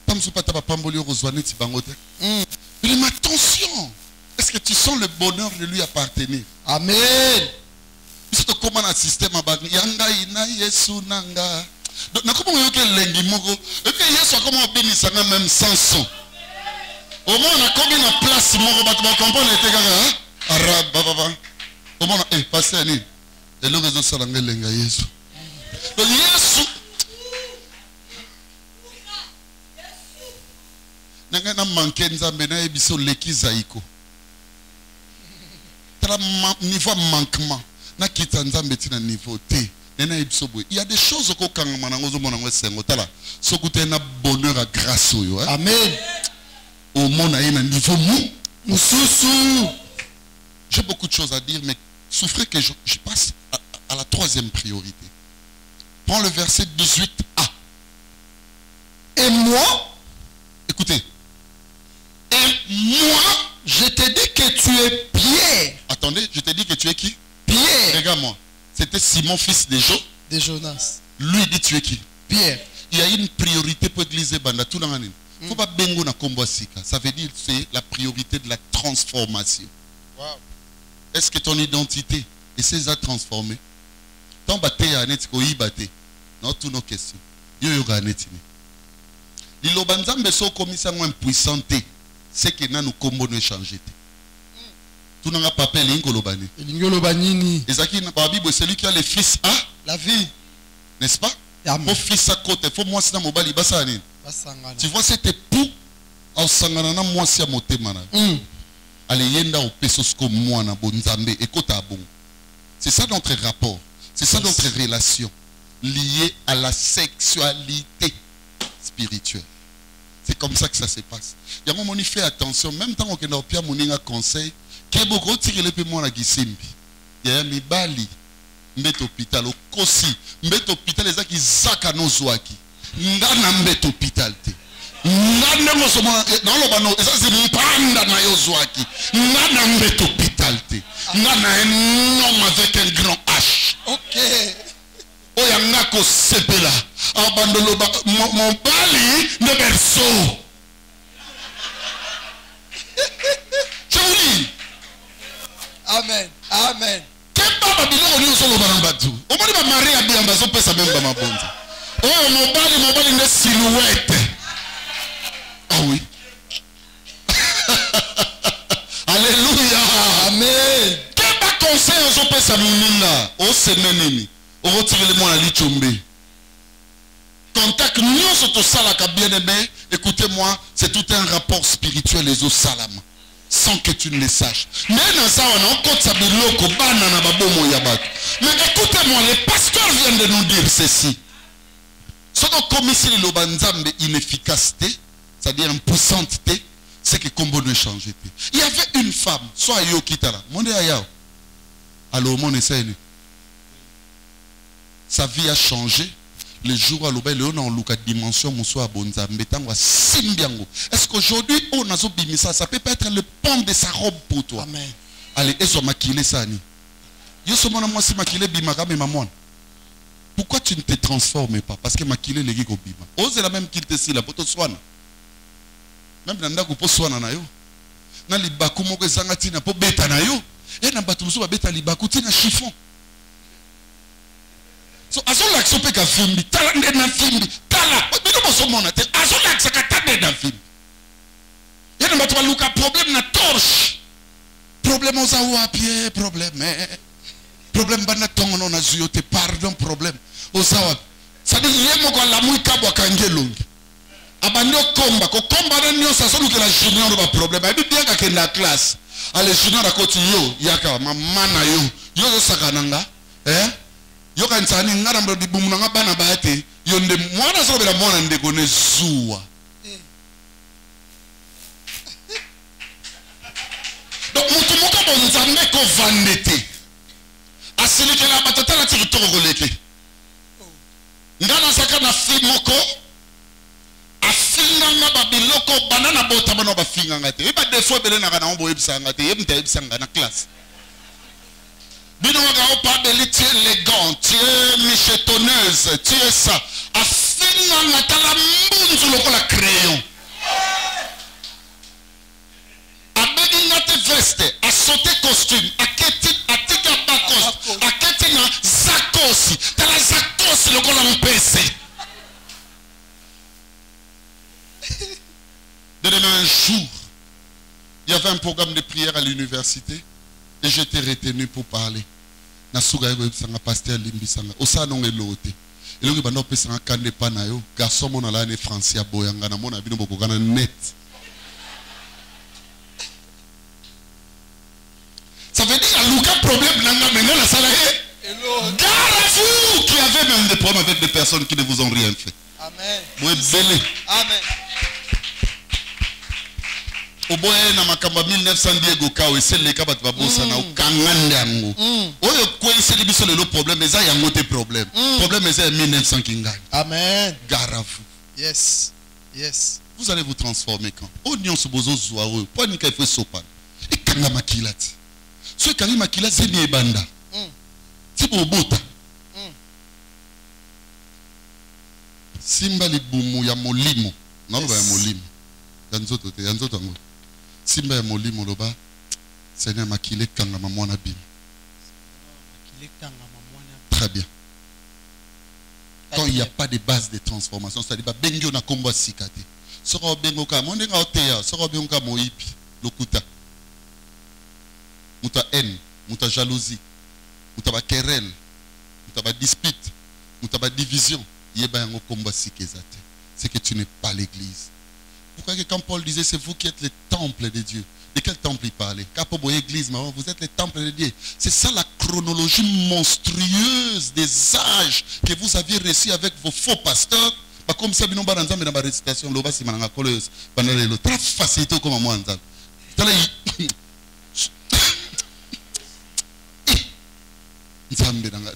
Pas me pas ta papa mboli rozwane ti bangote. Il m'a attention. Est-ce que tu sens le bonheur de lui appartenir? Amen. C'est comment un système à battre. Yanga ina Yesu nanga. Donc na comment yoke lengi moko. Et puis Yesu comment bénisse même sans son. Au moins on a combien de place moko bat ba comprendre était gaga arabe baba. Au moins eh passer ani. Et le raison ça langa lenga Yesu. Donc Yesu nanga na manquer nzambe na ebiso leki zaiko. Tra niveau manquement. Na kita nzambe tina niveau T. Il y a des choses au kangama na ngozo mona ngwesengo tala. Sokute na bonheur à grâce yo. Amen. Au monde a un niveau mou. Sous. J'ai beaucoup de choses à dire, mais souffrez que je passe à la troisième priorité. Prends le verset 18a. Et moi, écoutez. Et moi, je te dis que tu es Pierre. Attendez, je te dis que tu es qui? Pierre. Regarde-moi. C'était Simon, fils de Jonas. Lui dit tu es qui? Pierre. Il y a une priorité pour l'église banda tout dans l'année. Faut pas bengo na kombo sika. Ça veut dire c'est la priorité de la transformation. Wow. Est-ce que ton identité essaie à transformer? Tant baté à net ko yibate. Non toutes nos questions. Yo yo ga netini. Lilo banzambe so komisa ngo impuissanté. C'est que na nous kombo no changer. Tout n'a pas papel ingolobani. Ingolobanini. Ezaki na ba Bible celui qui a le fils à la vie. N'est-ce pas? Mon fils à côté, faut moi c'est na mobali basani. Tu vois cet époux au sangana na moi c'est à motema na. Allez yenda au pesos comme moi na bonzambe et kota bon. C'est ça notre rapport. C'est ça notre relation liée à la sexualité spirituelle. C'est comme ça que ça se passe. Il y a un moment où il fait attention, même tant qu'on a pia moninga conseil, que beaucoup tiré le moi la gisimbi. Il y a mi bali, mbet hôpital au kosi, mbet hôpital les qui zaka no zwaki. Ndana mbet hôpital te. Ndana mo somo dans le bano, ça c'est mpanda na yo zwaki. Ndana mbet hôpital te. Ndana un homme avec un grand H. OK. Oyanga ko sepela. Abandolo mon bali ne berceau. Je vous dis. Amen. Amen. Que papa bilo oni so lo barambatu. O moni ba Maria bi ambazo pesa memba mabonza. Oh, mobali une silhouette. Ah oui. Alléluia. Amen. Quel conseil aux opé samunina? Oh, c'est nenini. On retire le mot à l'ichombe. Contact nous sur tout ça là, bien aimé. Écoutez-moi, c'est tout un rapport spirituel les autres salama. Sans que tu ne le saches. Mais dans ça, on a encore ça biloko banana babomo yabat. Mais écoutez-moi, les pasteurs viennent de nous dire ceci. Ce qu'on commet ici le banzambe inefficacité, c'est-à-dire impuissanteté, c'est que combo ne change. Il y avait une femme, soit yo kitala, monde ayao. Alors mon essaye. Sa vie a changé. Le jour où on a une dimension, est-ce qu'aujourd'hui, on a ça, ça peut pas être le pont de sa robe pour toi. Amen. Allez, est-ce que maquillé ça? Pourquoi tu ne te transformes pas? Parce que maquillé les gars bima. Ose la même qu'il te si la poto soana. Même dans la coupe soana na yo. Na libaku moko zangati na po beta na yo. Et na batu muso ba beta libaku tina chiffon. So azo l'action pe ka fimbi tala na fimbi tala bino boso mona te azo l'action ka tade na fimbi yana batu ba luka problème na torche problème aux awa pied problème bana tongo na zuyo te pardon problème aux awa ça dit yemo ko la mui kabwa kangelongi abandi okomba ko komba na nyo sa so luka la junior ba problème abi bien ka kenda classe ale junior akoti yo yaka mama na yo sakananga yo kansani ngarambo di bumu nga bana baate yonde mwana so bela mwana ndeko ne zuwa donc mutu moko bonzambe ko vandete asili ke la batata la tiri roleke ngana saka na fi moko afinga nga babiloko banana bota bana bafinga ngate e ba defo bele na kana ombo yebisa ngate yebita yebisa ngana classe. Bino waka opabeli tu es élégant, tu es michetonneuse, tu es ça. Afina natala mbunzu lokola crayon. Abedi nate veste, a sauté costume, a tika bakos, a keti na zakosi, tala zakosi lokola mpese. Demain un jour, il y avait un programme de prière à l'université. Et je t'ai retenu pour parler. Nasuga yego sanga pasteur limbi sanga. Osa non elote. Eloki bando pe sanga kande panayo. Garçon mon ala ne français aboyanga na mona bino boko kana net. Ça veut dire à Lucas problème nanga maintenant la sala est. Gare qui avait même des problèmes avec des personnes qui ne vous ont rien fait. Amen. Moi belé. Amen. Oboye na makamba 1910 gokawe sele ka batu babosa na ukangande yango oyo kweseli biso le problème eza yango te problème problème eza 1900 kingani. Amen. Gare à vous. Yes. Vous allez vous transformer quand onion sobozo zoaro po nika ifo sopan ikanga makilati so ikanga makilati zeni ebanda tipo bota simba libumu ya molimo naloba ya molimo yanzoto te yanzoto ngo simba ya molimo loba Seigneur makile kanga mamona bim. Très bien. Quand il n'y a pas de base de transformation, c'est-à-dire que bengo na kombo sikate. Soko bengo ka monde nga oteya, soko bengo ka moipi, lokuta. Muta haine, muta jalousie, muta ba querelle, muta ba dispute, muta ba division, yeba yango kombo sikezate. C'est que tu n'es pas l'église. Pourquoi que quand Paul disait c'est vous qui êtes le temple de Dieu? De quel temple il parlait? Car pour l'église, vous êtes le temple de Dieu. C'est ça la chronologie monstrueuse des âges que vous aviez reçus avec vos faux pasteurs. Comme ça, nous avons dans la récitation, nous avons très facilité comme moi.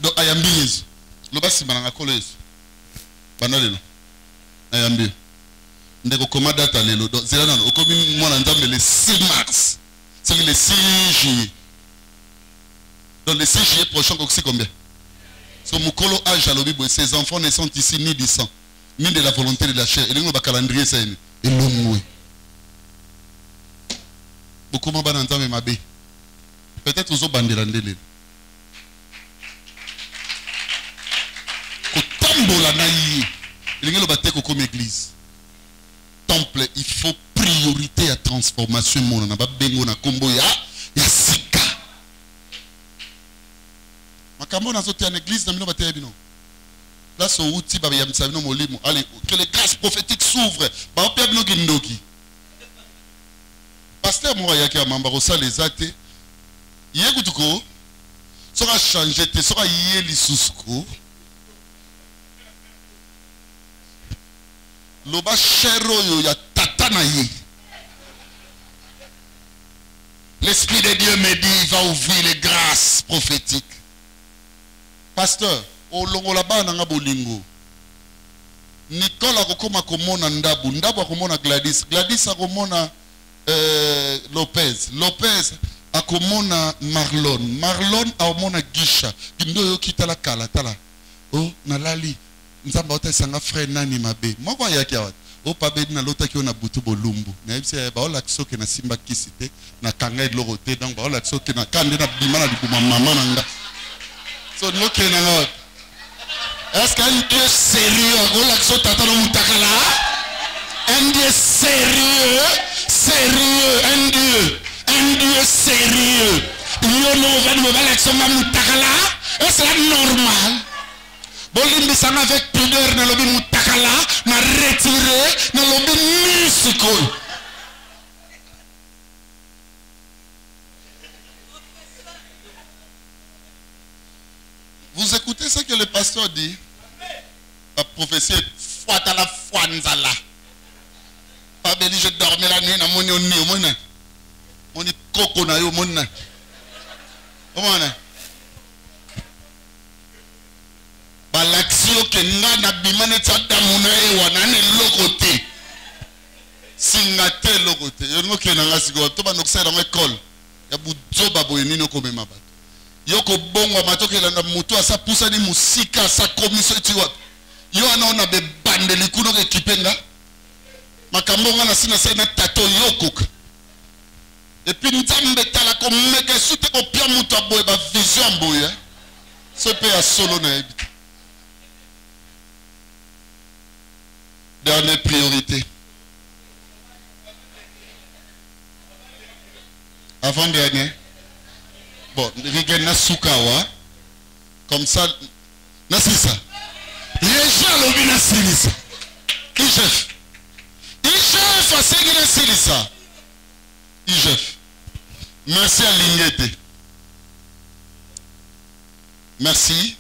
Donc, ayambi loba simananga koleso banalelo ayambi ndeko komada ta lelo donc c'est là non okomi mwana nzambe le 6 mars c'est le 6 juillet donc le 6 juillet prochain c'est combien so mukolo âge alobi boy ses enfants ne sont ici ni du sang ni de la volonté de la chair et le ba calendrier ça et longwe beaucoup ma bana nzambe mabe peut-être ozo bandela ndele kotambola na yi Il y a comme église. Temple, il faut priorité à transformation. On a pas besoin de combo ya sika. Makambo na zote en église na mino bateya bino. Là so outil ba yamisa bino molimo. Allez, que les grâces prophétiques s'ouvrent. Ba opia bino kindoki. Pasteur moi yaki amamba ko sa les athées. Yekutuko sera changé te sera yeli susko. Loba chero yo ya tata na ye. L'Esprit de Dieu me dit, il va ouvrir les grâces prophétiques. Pasteur, au longo la ba na bolingo. Nicole akokoma komona ndabu, ndabu akomona Gladys, Gladys akomona Lopez, Lopez akomona Marlon, Marlon akomona Gisha. Gindo yo kitala kala tala. Oh, nalali. Nzamba ota sanga frère nani mabe. Moko yaki awat. O pabe na lota ki ona butu bolumbu. Na yebise ba ola kisoke na simba kisite na kanga logote donc ba ola kisoke na kande na bimana likuma mama nanga. So noke na ngot. Est-ce qu'un Dieu sérieux ola kisoke tata no mutakala? Un Dieu sérieux, sérieux, un Dieu sérieux. Yo no va me bala kisonga mutakala? Est-ce normal? Bolimbisana avec pudeur na lobi mutakala na retiré na lobi musico. Vous écoutez ce que le pasteur dit? La prophétie foi à la foi nzala. Pas béni je dormais la nuit na moni oni mona. Moni koko na yo mona. Comment l'action que nga na bimane tsada mona e wana ne lokote singate lokote yongo ke nanga siko to ba noksela ngo école ya buzoba boyeni no komema bato yoko bongo matoke la mutu asa pusa ni musika sa komiso tiwa yo ana ona be bandeli kuno ke kipenga makambo nga na sina sa na tato yoko et puis nzambe tala ko meke sute ko pia mutu aboye ba vision boye ce pe ya solo na ebi. Dernière priorité. Avant-dernier. Bon, Rigena Sukawa. Comme ça. Nasisa. Les gens l'ont vu Nasilisa. Ijef. Ijef a segui Nasilisa. Ijef. Merci à Lingete. Merci.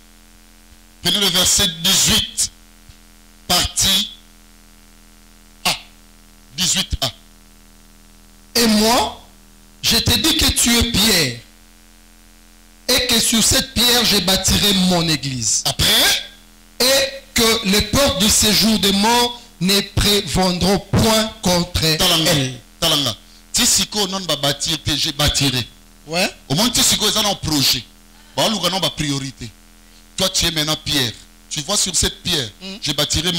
Prenez le verset 18. Partie 18a. Et moi, je te dis que tu es pierre. Et que sur cette pierre, je bâtirai mon église. Après? Et que les portes du séjour des morts ne prévendront point contre elle. Talanga. Tisiko non ba bâtir, je bâtirai. Ouais. Au moins Tisiko est un projet. Bah, nous avons priorité. Toi, tu es maintenant pierre. Tu vois sur cette pierre, je bâtirai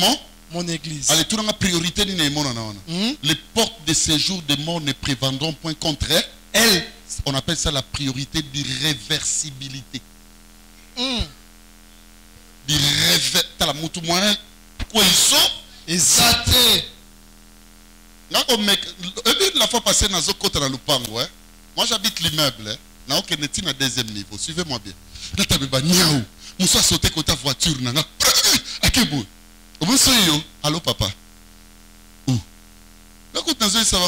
mon église. Allez, tout dans la priorité, les portes de séjour des morts ne prévendront point contre elle. On appelle ça la priorité d'irréversibilité. T'as la moutou moyen. Quoi ils sont? Exact. La fois passée, dans le lupango, moi j'habite l'immeuble. Là, on est à deuxième niveau. Suivez-moi bien. Là, tu as niaou. Moussa sauté côté voiture. Akebo. Allô papa. Où? Là quand tu ça va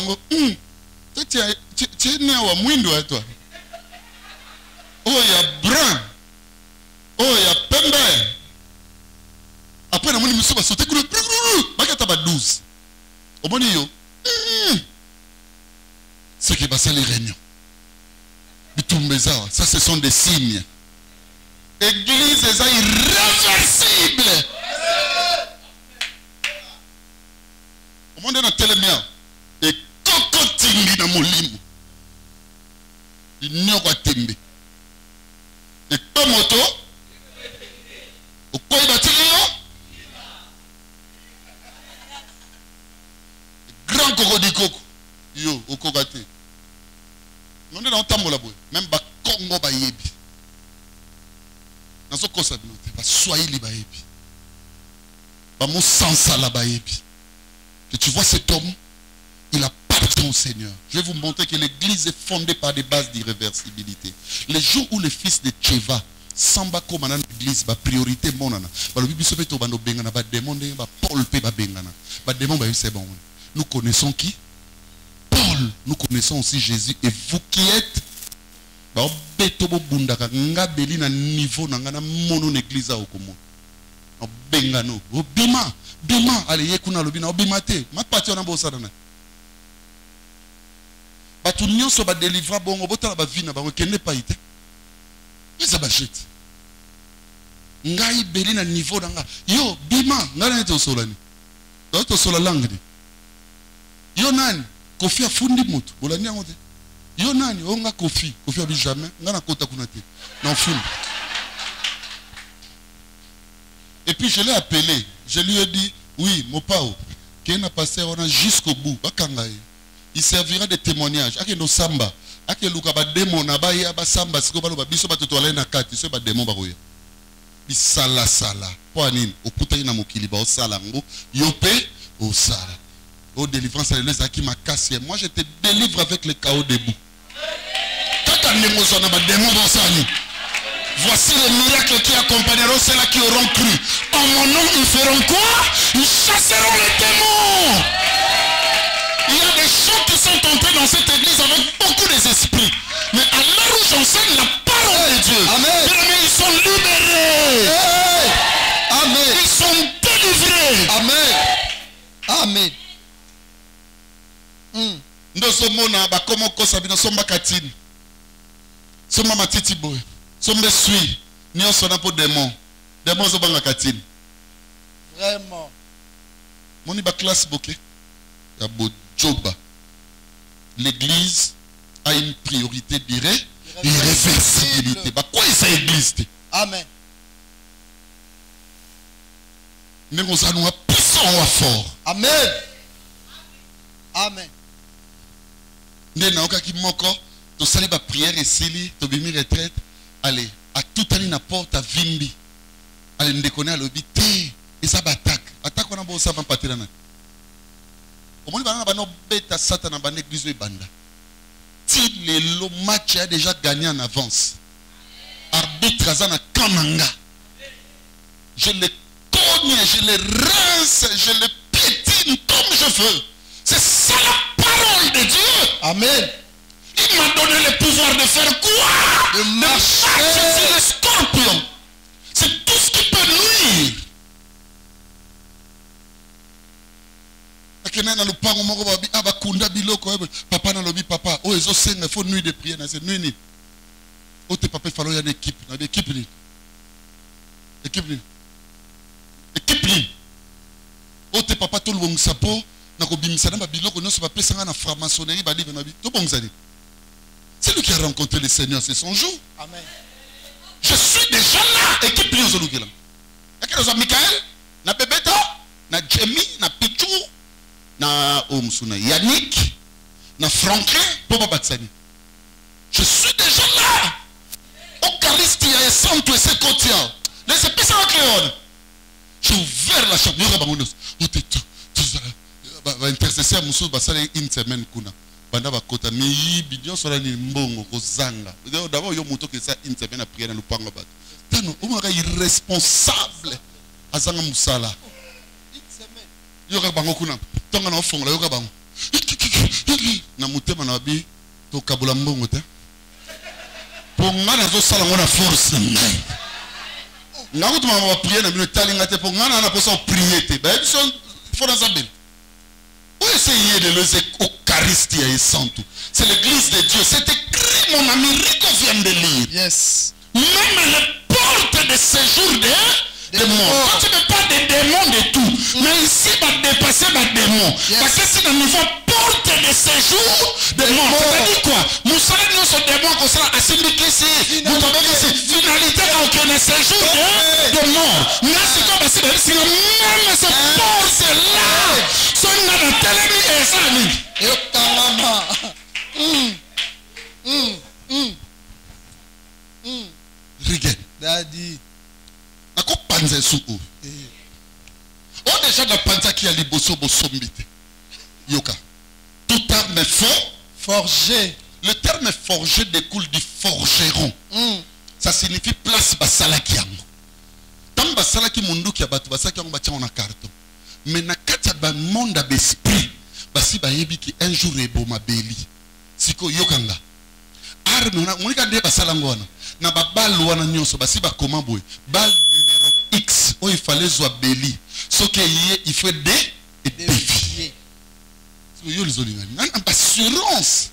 tu es né à Mwindo à toi. Oh il y a brun. Oh il y a pembe. Après la monsieur va sauter coup baka taba 12. Au bon yo. Ce qui passe les réunions. Ça ce sont des signes. Église est irréversible. Au monde dans télémia et cocotingi na molimo. Il n'y a pas tembe. Et comme moto au quoi il bâtit grand cocodicoko yo au kokate. On est dans tambola boy même ba Congo ba yebi. Dans ce cas ça binote ba soyez li ba yebi. Que tu vois cet homme, il appartient au Seigneur. Je vais vous montrer que l'église est fondée par des bases d'irréversibilité. Les jours où le fils de Tcheva, Samba comme dans l'église, la priorité monana. Nous connaissons qui? Paul. Nous connaissons aussi Jésus. Et vous qui êtes, niveau l'église bengano bima bima ale yekuna lobina bima te ma pati ona bosana na batu nyonso ba délivrer bongo botala ba vina ba kende pa ite isa ba shit ngai beli na niveau danga yo bima ngana to solani to sola langue yo nani kofi afundi mutu bolani yango te yo nani onga kofi abi jamais ngana kota kuna te na fundi. Et puis je l'ai appelé, je lui ai dit, oui, mon pao, qui est passé jusqu'au bout, il servira de témoignage. Ake no samba, ake luka ba démon na ba ya ba samba, siko ba biso ba totola na kati, so ba démon ba roya. Bi sala sala. Po anine, okuta ina mokili ba o sala ngo, yope o sala. O délivrance les aki makasi. Moi je te délivre avec le chaos debout. Kaka ndemo so na ba démon ba sani. Voici les miracles qui accompagneront ceux-là qui auront cru. En mon nom, ils feront quoi? Ils chasseront les démons. Il y a des gens qui sont entrés dans cette église avec beaucoup d'esprits. Mais à l'heure où j'enseigne la parole de Dieu, Amen. Ils sont libérés. Hey. Amen. Ils sont délivrés. Amen. Amen. Nous sommes là, comme on constate, nous sommes katine. Sommes matiti boy. Sombe suis, ni on sonne pour démon. Démon sont banga katine. Vraiment. Mon iba classe bokeh. Yabo joba. L'église a une priorité d'irréversibilité. Bah quoi est cette église? Amen. Nous allons à puissant ou à fort. Amen. Amen. Nous n'avons qu'à qui manque. Tu salis ba prière et sili, tu bimi retraite. Allez, à tout année n'importe à Vimbi. Allez, nous déconner à l'obité. Et ça attaque. Attaque, on a beau ça va pas tirer. Comment il va avoir nos bêtes à Satan dans l'église de Banda? Le match a déjà gagné en avance. Arbitre Azana Kamanga. Je le cogne, je le rince, je le piétine comme je veux. C'est ça la parole de Dieu. Amen. Il m'a donné le pouvoir de faire quoi? De marcher sur le scorpion. C'est tout ce qui peut nuire. Papa n'a lobi papa. Oh, ils ont il faut nuit de prière. C'est nuit. Oh, tes papa, il faut y avoir une équipe. Équipe. Oh, tes papa, tout le monde sapo. C'est lui qui a rencontré le Seigneur, c'est son jour. Amen. Je suis déjà là. Équipe plus au Louguelan. Il y a Michael, na Bebeta, na Jamie, na Pichou, na Omsuna Yannick, na Franklin, Papa Batsani. Je suis déjà là. Eucharistie et Santo et Secotia. Les épices en créole. J'ai ouvert la chambre. Intercesseur Moussou Bassale une semaine kuna. Banda bakota mi bidon sola ni mbongo kozanga. D'abord yo moto que ça une semaine après na lupango bat. Tano o maka irresponsable azanga musala. Une semaine. Yo ka bango kuna. Tonga na fongola yo ka bango. Na mutema na bi to kabula mbongo te. Ponga na zo sala ngona force ngai. Ngakutu mama prier na bino talinga te ponga na posa prier te. Ba bison fona zabel. Où essayer de les Eucharistie et Santo? C'est l'église de Dieu. C'est écrit, mon ami Rico vient de lire. Yes. Même les portes de séjour des morts. Quand tu ne parles des démons de tout, mais ici, va dépasser les démons. Parce que c'est le niveau porte de séjour des morts. C'est-à-dire quoi? Nous savons nous sommes démons comme ça, à ici. Vous savez que c'est finalité quand on a séjour des morts. Là, c'est comme si même ces portes-là. Regarde. Daddy. Oh, déjà dans Panza qui a les bosso bosombite. Yoka. Tout arme fort. Forgé. Le terme forgé découle du forgeron. Ça signifie place basalaki yango. Tant basalaki mundu ki abatu basaki yango batia on a carton. Mais na kati ba monde d'esprit basi ba yebi ki un jour eboma beli. Siko yokanga. Arme na monika de basalango wana. Na ba balle wana nyonso basi ba comment boy. Balle numéro X. Oh il fallait soit beli. Ce que il faut défier. Yo les olingani. Na assurance.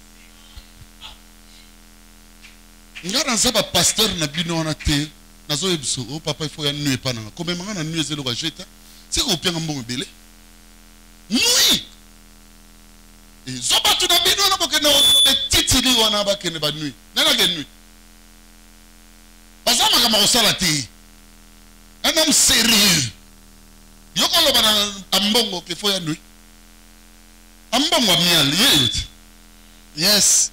Ngara nzaba pasteur na bino wana te nazo yebso o papa il faut ya nuit pa nanga comme manga na nuit zelo ka jeta c'est ko pianga mbongo belé nuit et zoba tu na bino na bokena o be titili wana ba kene ba nuit nana ke nuit bazama kama ko sala te un homme sérieux yoko lo bana ambongo ke faut ya nuit ambongo mial yeyot Yes.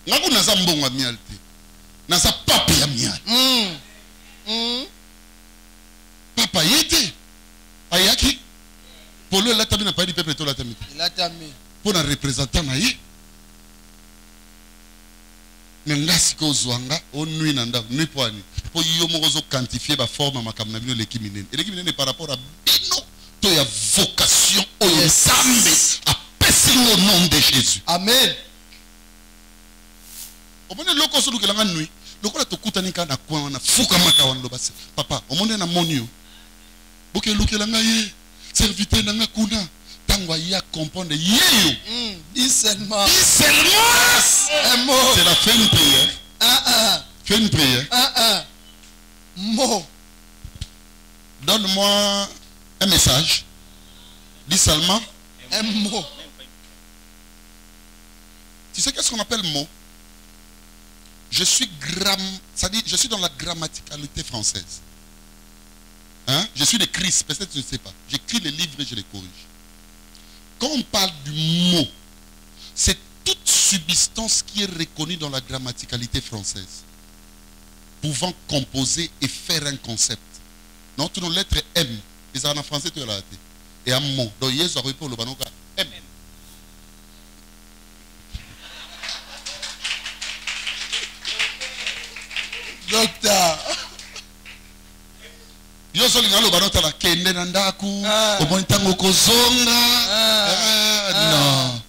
Ngaku naza mbongo mial te. Naza papa ya mial. Papa yete. Ayaki. Polo la tabi na pa di peuple to la tabi. Il a tamé. Pour un représentant na ye. Ngasi ko zwanga o nuit na nda nuit poani. Po yo mo zo quantifier ba forme makamna bino l'équipe minene. Et l'équipe minene par rapport à bino to ya vocation o ysambe a pesi au nom de Jésus. Amen. Omone loko so lukelanga nuit. Lokola to kutani kana kwa wana fuka maka wana lobase. Papa, omone na monio. Boke lukelanga ye. Serviteur nanga kuna. Tangwa ya comprendre yeyo. Dis seulement. Dis seulement. Un mot. C'est la fin de prière. Fais une prière. Mot. Donne-moi un message. Dis seulement. Un mot. Tu sais qu'est-ce qu'on appelle mot? Je suis je suis dans la grammaticalité française. Hein? Je suis de Christ, peut-être que tu ne sais pas. J'écris les livres et je les corrige. Quand on parle du mot, c'est toute substance qui est reconnue dans la grammaticalité française, pouvant composer et faire un concept. Non, tu as une lettre M. Et en français, tu as la tête. Et un mot. Donc, hier, je réponds le banoka M. Docteur. Yo so lingalo banota la kende na ndaku omoni tango kozonga non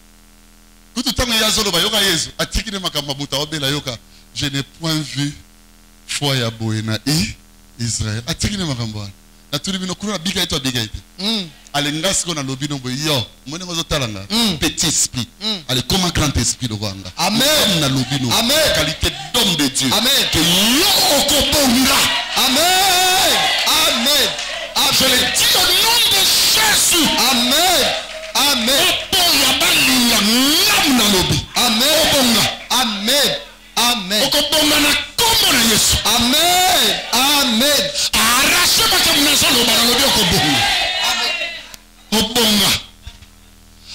kutu tango ya zolo bayoka Yesu atiki ne makamba buta obela yoka je n'ai point vu foi ya boena Israël atiki ne makamba na tuli bino kuna biga ito biga ite alengasi ko na lobino boy yo moni ngozo talanga petit esprit ale comme un grand esprit de Rwanda. Amen. Na lobino Amen. qualité d'homme de Dieu. Amen. Que yo okobonga. Amen. Amen. Je le dis au nom de Jésus. Amen. Amen. Amen. Amen. Amen. Okobonga na kombo na Yesu. Amen. Amen. Arrache makamnazo lo balobi okobonga. Obonga.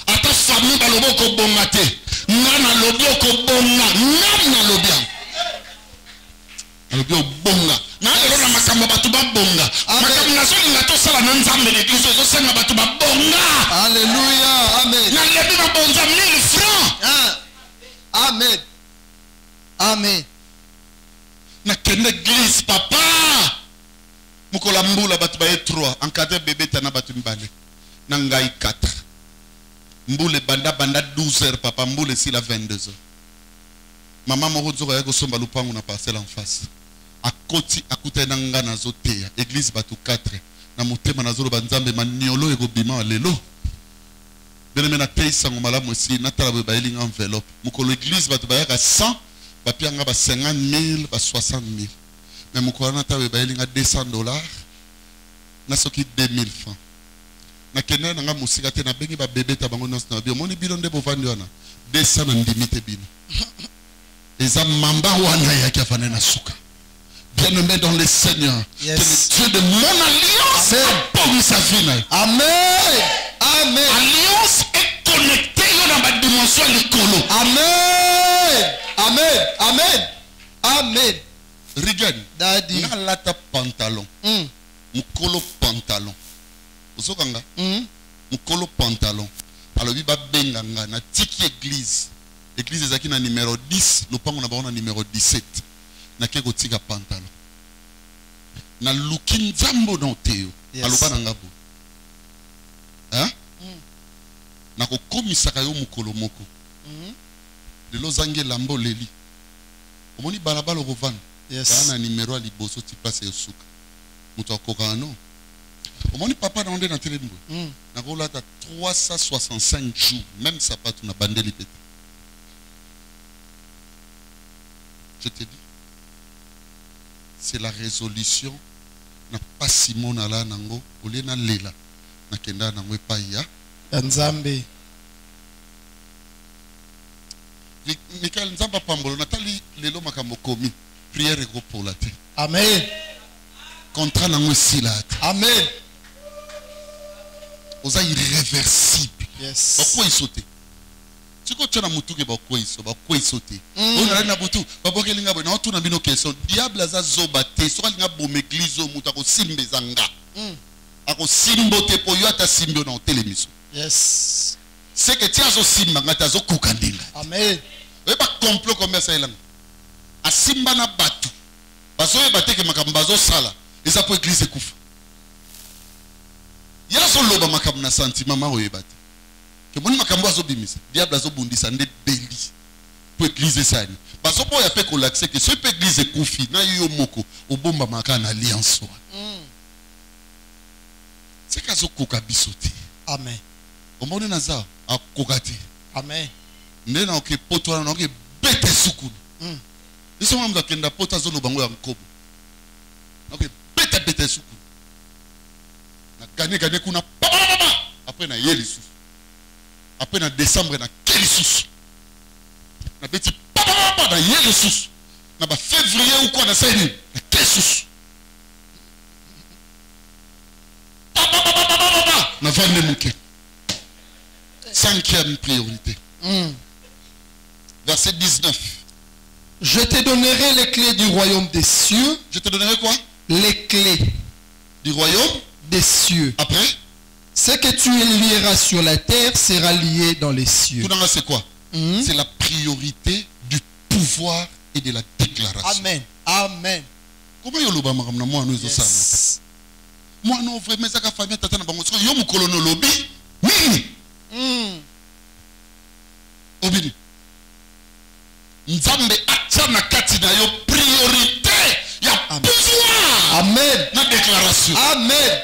Ata famille balobi okobonga te. Ngana lobi okobonga. Ngana lobi. Lobi obonga. Na elo na makambo batu babonga. Makamnazo linga to sala na nzambe l'église zo senga batu babonga. Alléluia. Amen. Na lebi babonza 1000 francs. Amen. Amen. Na kende église papa. Mukola mbula batu baye 3 encadré bébé tana batu mbale. Na ngai 4. Mbule banda 12 heures papa mbule si la 22 heures. Maman moko zoko ya ko somba lupangu na parcelle en face. Akoti akuta na ngana zoteya église batu 4 na motema na zolo banzambe maniolo ego bima lelo. Bene mena teisa ngomala mosi na tala ba elinga enveloppe. Mukolo église batu bayaka 100 bapia nga ba 50 000 ba 60 000. Mais mukolo na tawe ba elinga $200 na soki 2000 francs. Na kena na nga musika te na bengi ba bébé tabango nos na bio moni bino nde bovandi wana 200 na ndimite bino. Eza mamba wana ya kafana na suka. Bien-aimé dans le Seigneur, Yes. que le Dieu de mon alliance apporte sa vie. Amen. Amen. Alliance est connectée dans ma dimension l'écolo. Amen. Amen. Amen. Amen. Regarde, Daddy. na lata pantalon. mukolo pantalon. Osokanga? Mukolo pantalon. Alors il va benganga na tiki église. Église ezaki na numéro 10, lopango na bango na numéro 17. Na keko tika pantalon. Na luki nzambo na oteo. Aloba na ngabo. Hein? Na kokomisaka yo mukolo moko. Lelo zange lambo leli. Omoni balabala kovana. Yes. Na numéro à liboso ti passe yo suka. Muto akoka no. Omoni papa na onde na telembo. Na kola ta 365 jours, même ça pas na bandeli pété. Je te dis, c'est la résolution na pas Simon ala nango, ole na lela na kenda nango epai ya Nzambe. Michael Nzamba pambolo natali lelo makambo komi prière ego pour la terre. Amen. Contrat nango silat. Amen. Oza irréversible. Yes. Bakwa isote. Tiko tshona mutuke bakwa iso, bakwa isote. Ona na butu, babokelinga bo na otuna bino question. Diable aza zoba te, so kalinga bom église o muta ko simbezanga. Ako simbote po yo ata simbo na telemiso. Yes. C'est que tu as aussi mangata zo kokandinga. Amen. Et pas complot comme ça elang. A simba na batu. Bazo e bateke makambazo sala. Et ça pour église kufa. Ya so loba makam na sentiment ma oyebate. Que mon makambo zo bimisa. Diable azo bundisa nde beli. Pour église sani. Bazo po ya pe ko l'accès que ce peut église kufi na yo moko obomba makana alliance. C'est ka zo koka bisote. Amen. Omone naza akokati. Amen. Nena oke poto na oke bete sukunu. Iso mwa kenda pota zo no bango ya nkobo. Oke bete sukunu. Na gane kuna papa. Après na yeli sous. Après na décembre na keli sous. Na beti papa na yeli sous. Na ba février ou quoi na seni na keli sous. Papa na vande muke. Cinquième priorité. Verset 19. Je te donnerai les clés du royaume des cieux. Je te donnerai quoi? Les clés du royaume des cieux. Après? Ce que tu lieras sur la terre sera lié dans les cieux. Tout c'est quoi? C'est la priorité du pouvoir et de la déclaration. Amen. Amen. Comment yo loba makamna moi nous osana? Moi non vraiment ça ka famille tata na bango so yo mukolo no lobi. Obini. Nzambe atana kati na yo priorité ya pouvoir. Amen. Na déclaration. Amen.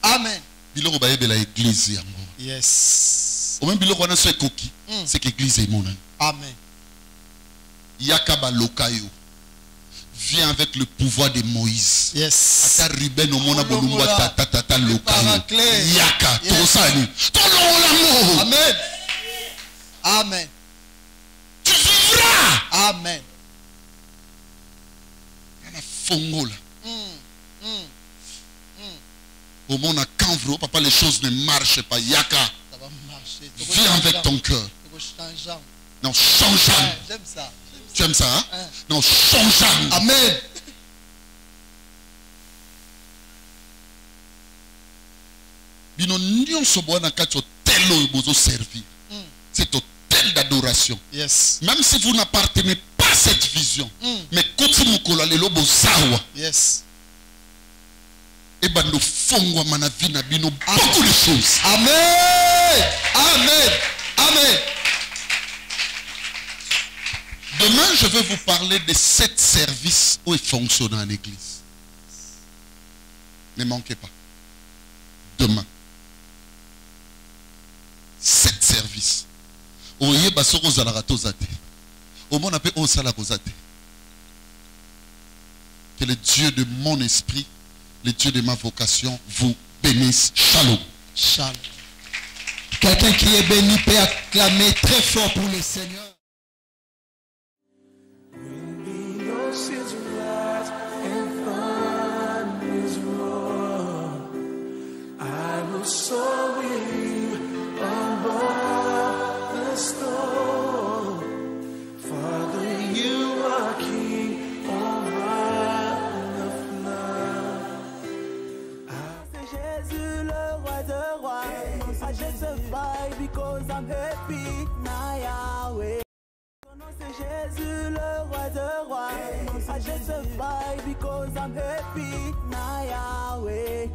Amen. Biloko ba yebela église yango. Yes. Au même biloko na so ekoki, c'est que église est monane. Amen. Yakaba lokayo vient avec le pouvoir de Moïse. Yes. Ata riben au mona bolumba tata lokayo. Yaka tosani. Tololo. Amen. Amen. Tu vivras. Amen. Na fongola. Au monde à Canvro, papa, les choses ne marchent pas. Yaka. Ça va marcher. Viens avec ton cœur. Non, changeant. J'aime ça. Tu aimes ça, hein? Non, changeant. Amen. Bino nyon sobo na kati hôtel où vous servir. C'est hôtel d'adoration. Yes. Même si vous n'appartenez pas à cette vision, mais continue kola lelo bozawa. Yes. Et bando fongwa manavina bino beaucoup de choses. Amen. Amen. Amen. Demain, je vais vous parler de 7 services où il fonctionne en église. Ne manquez pas. Demain. 7 services. Oye basoko zalarato zate. Au monde appelle osala kozate. Que le Dieu de mon esprit, le Dieu de ma vocation vous bénisse. Shalom. Shalom. Quelqu'un qui est béni peut acclamer très fort pour le Seigneur. I'm happy na Yahweh. Son nom c'est Jésus, le roi de rois. I justify because I'm happy na Yahweh.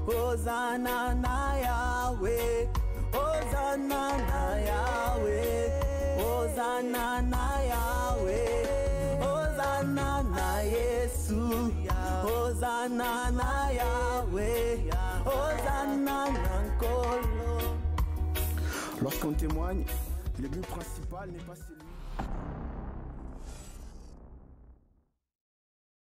Hosanna na Yahweh. Hosanna na Yahweh. Hosanna na Yahweh. Hosanna na Yesu. Hosanna na Yahweh. Hosanna na Nkolo. Lorsqu'on témoigne, le but principal n'est pas celui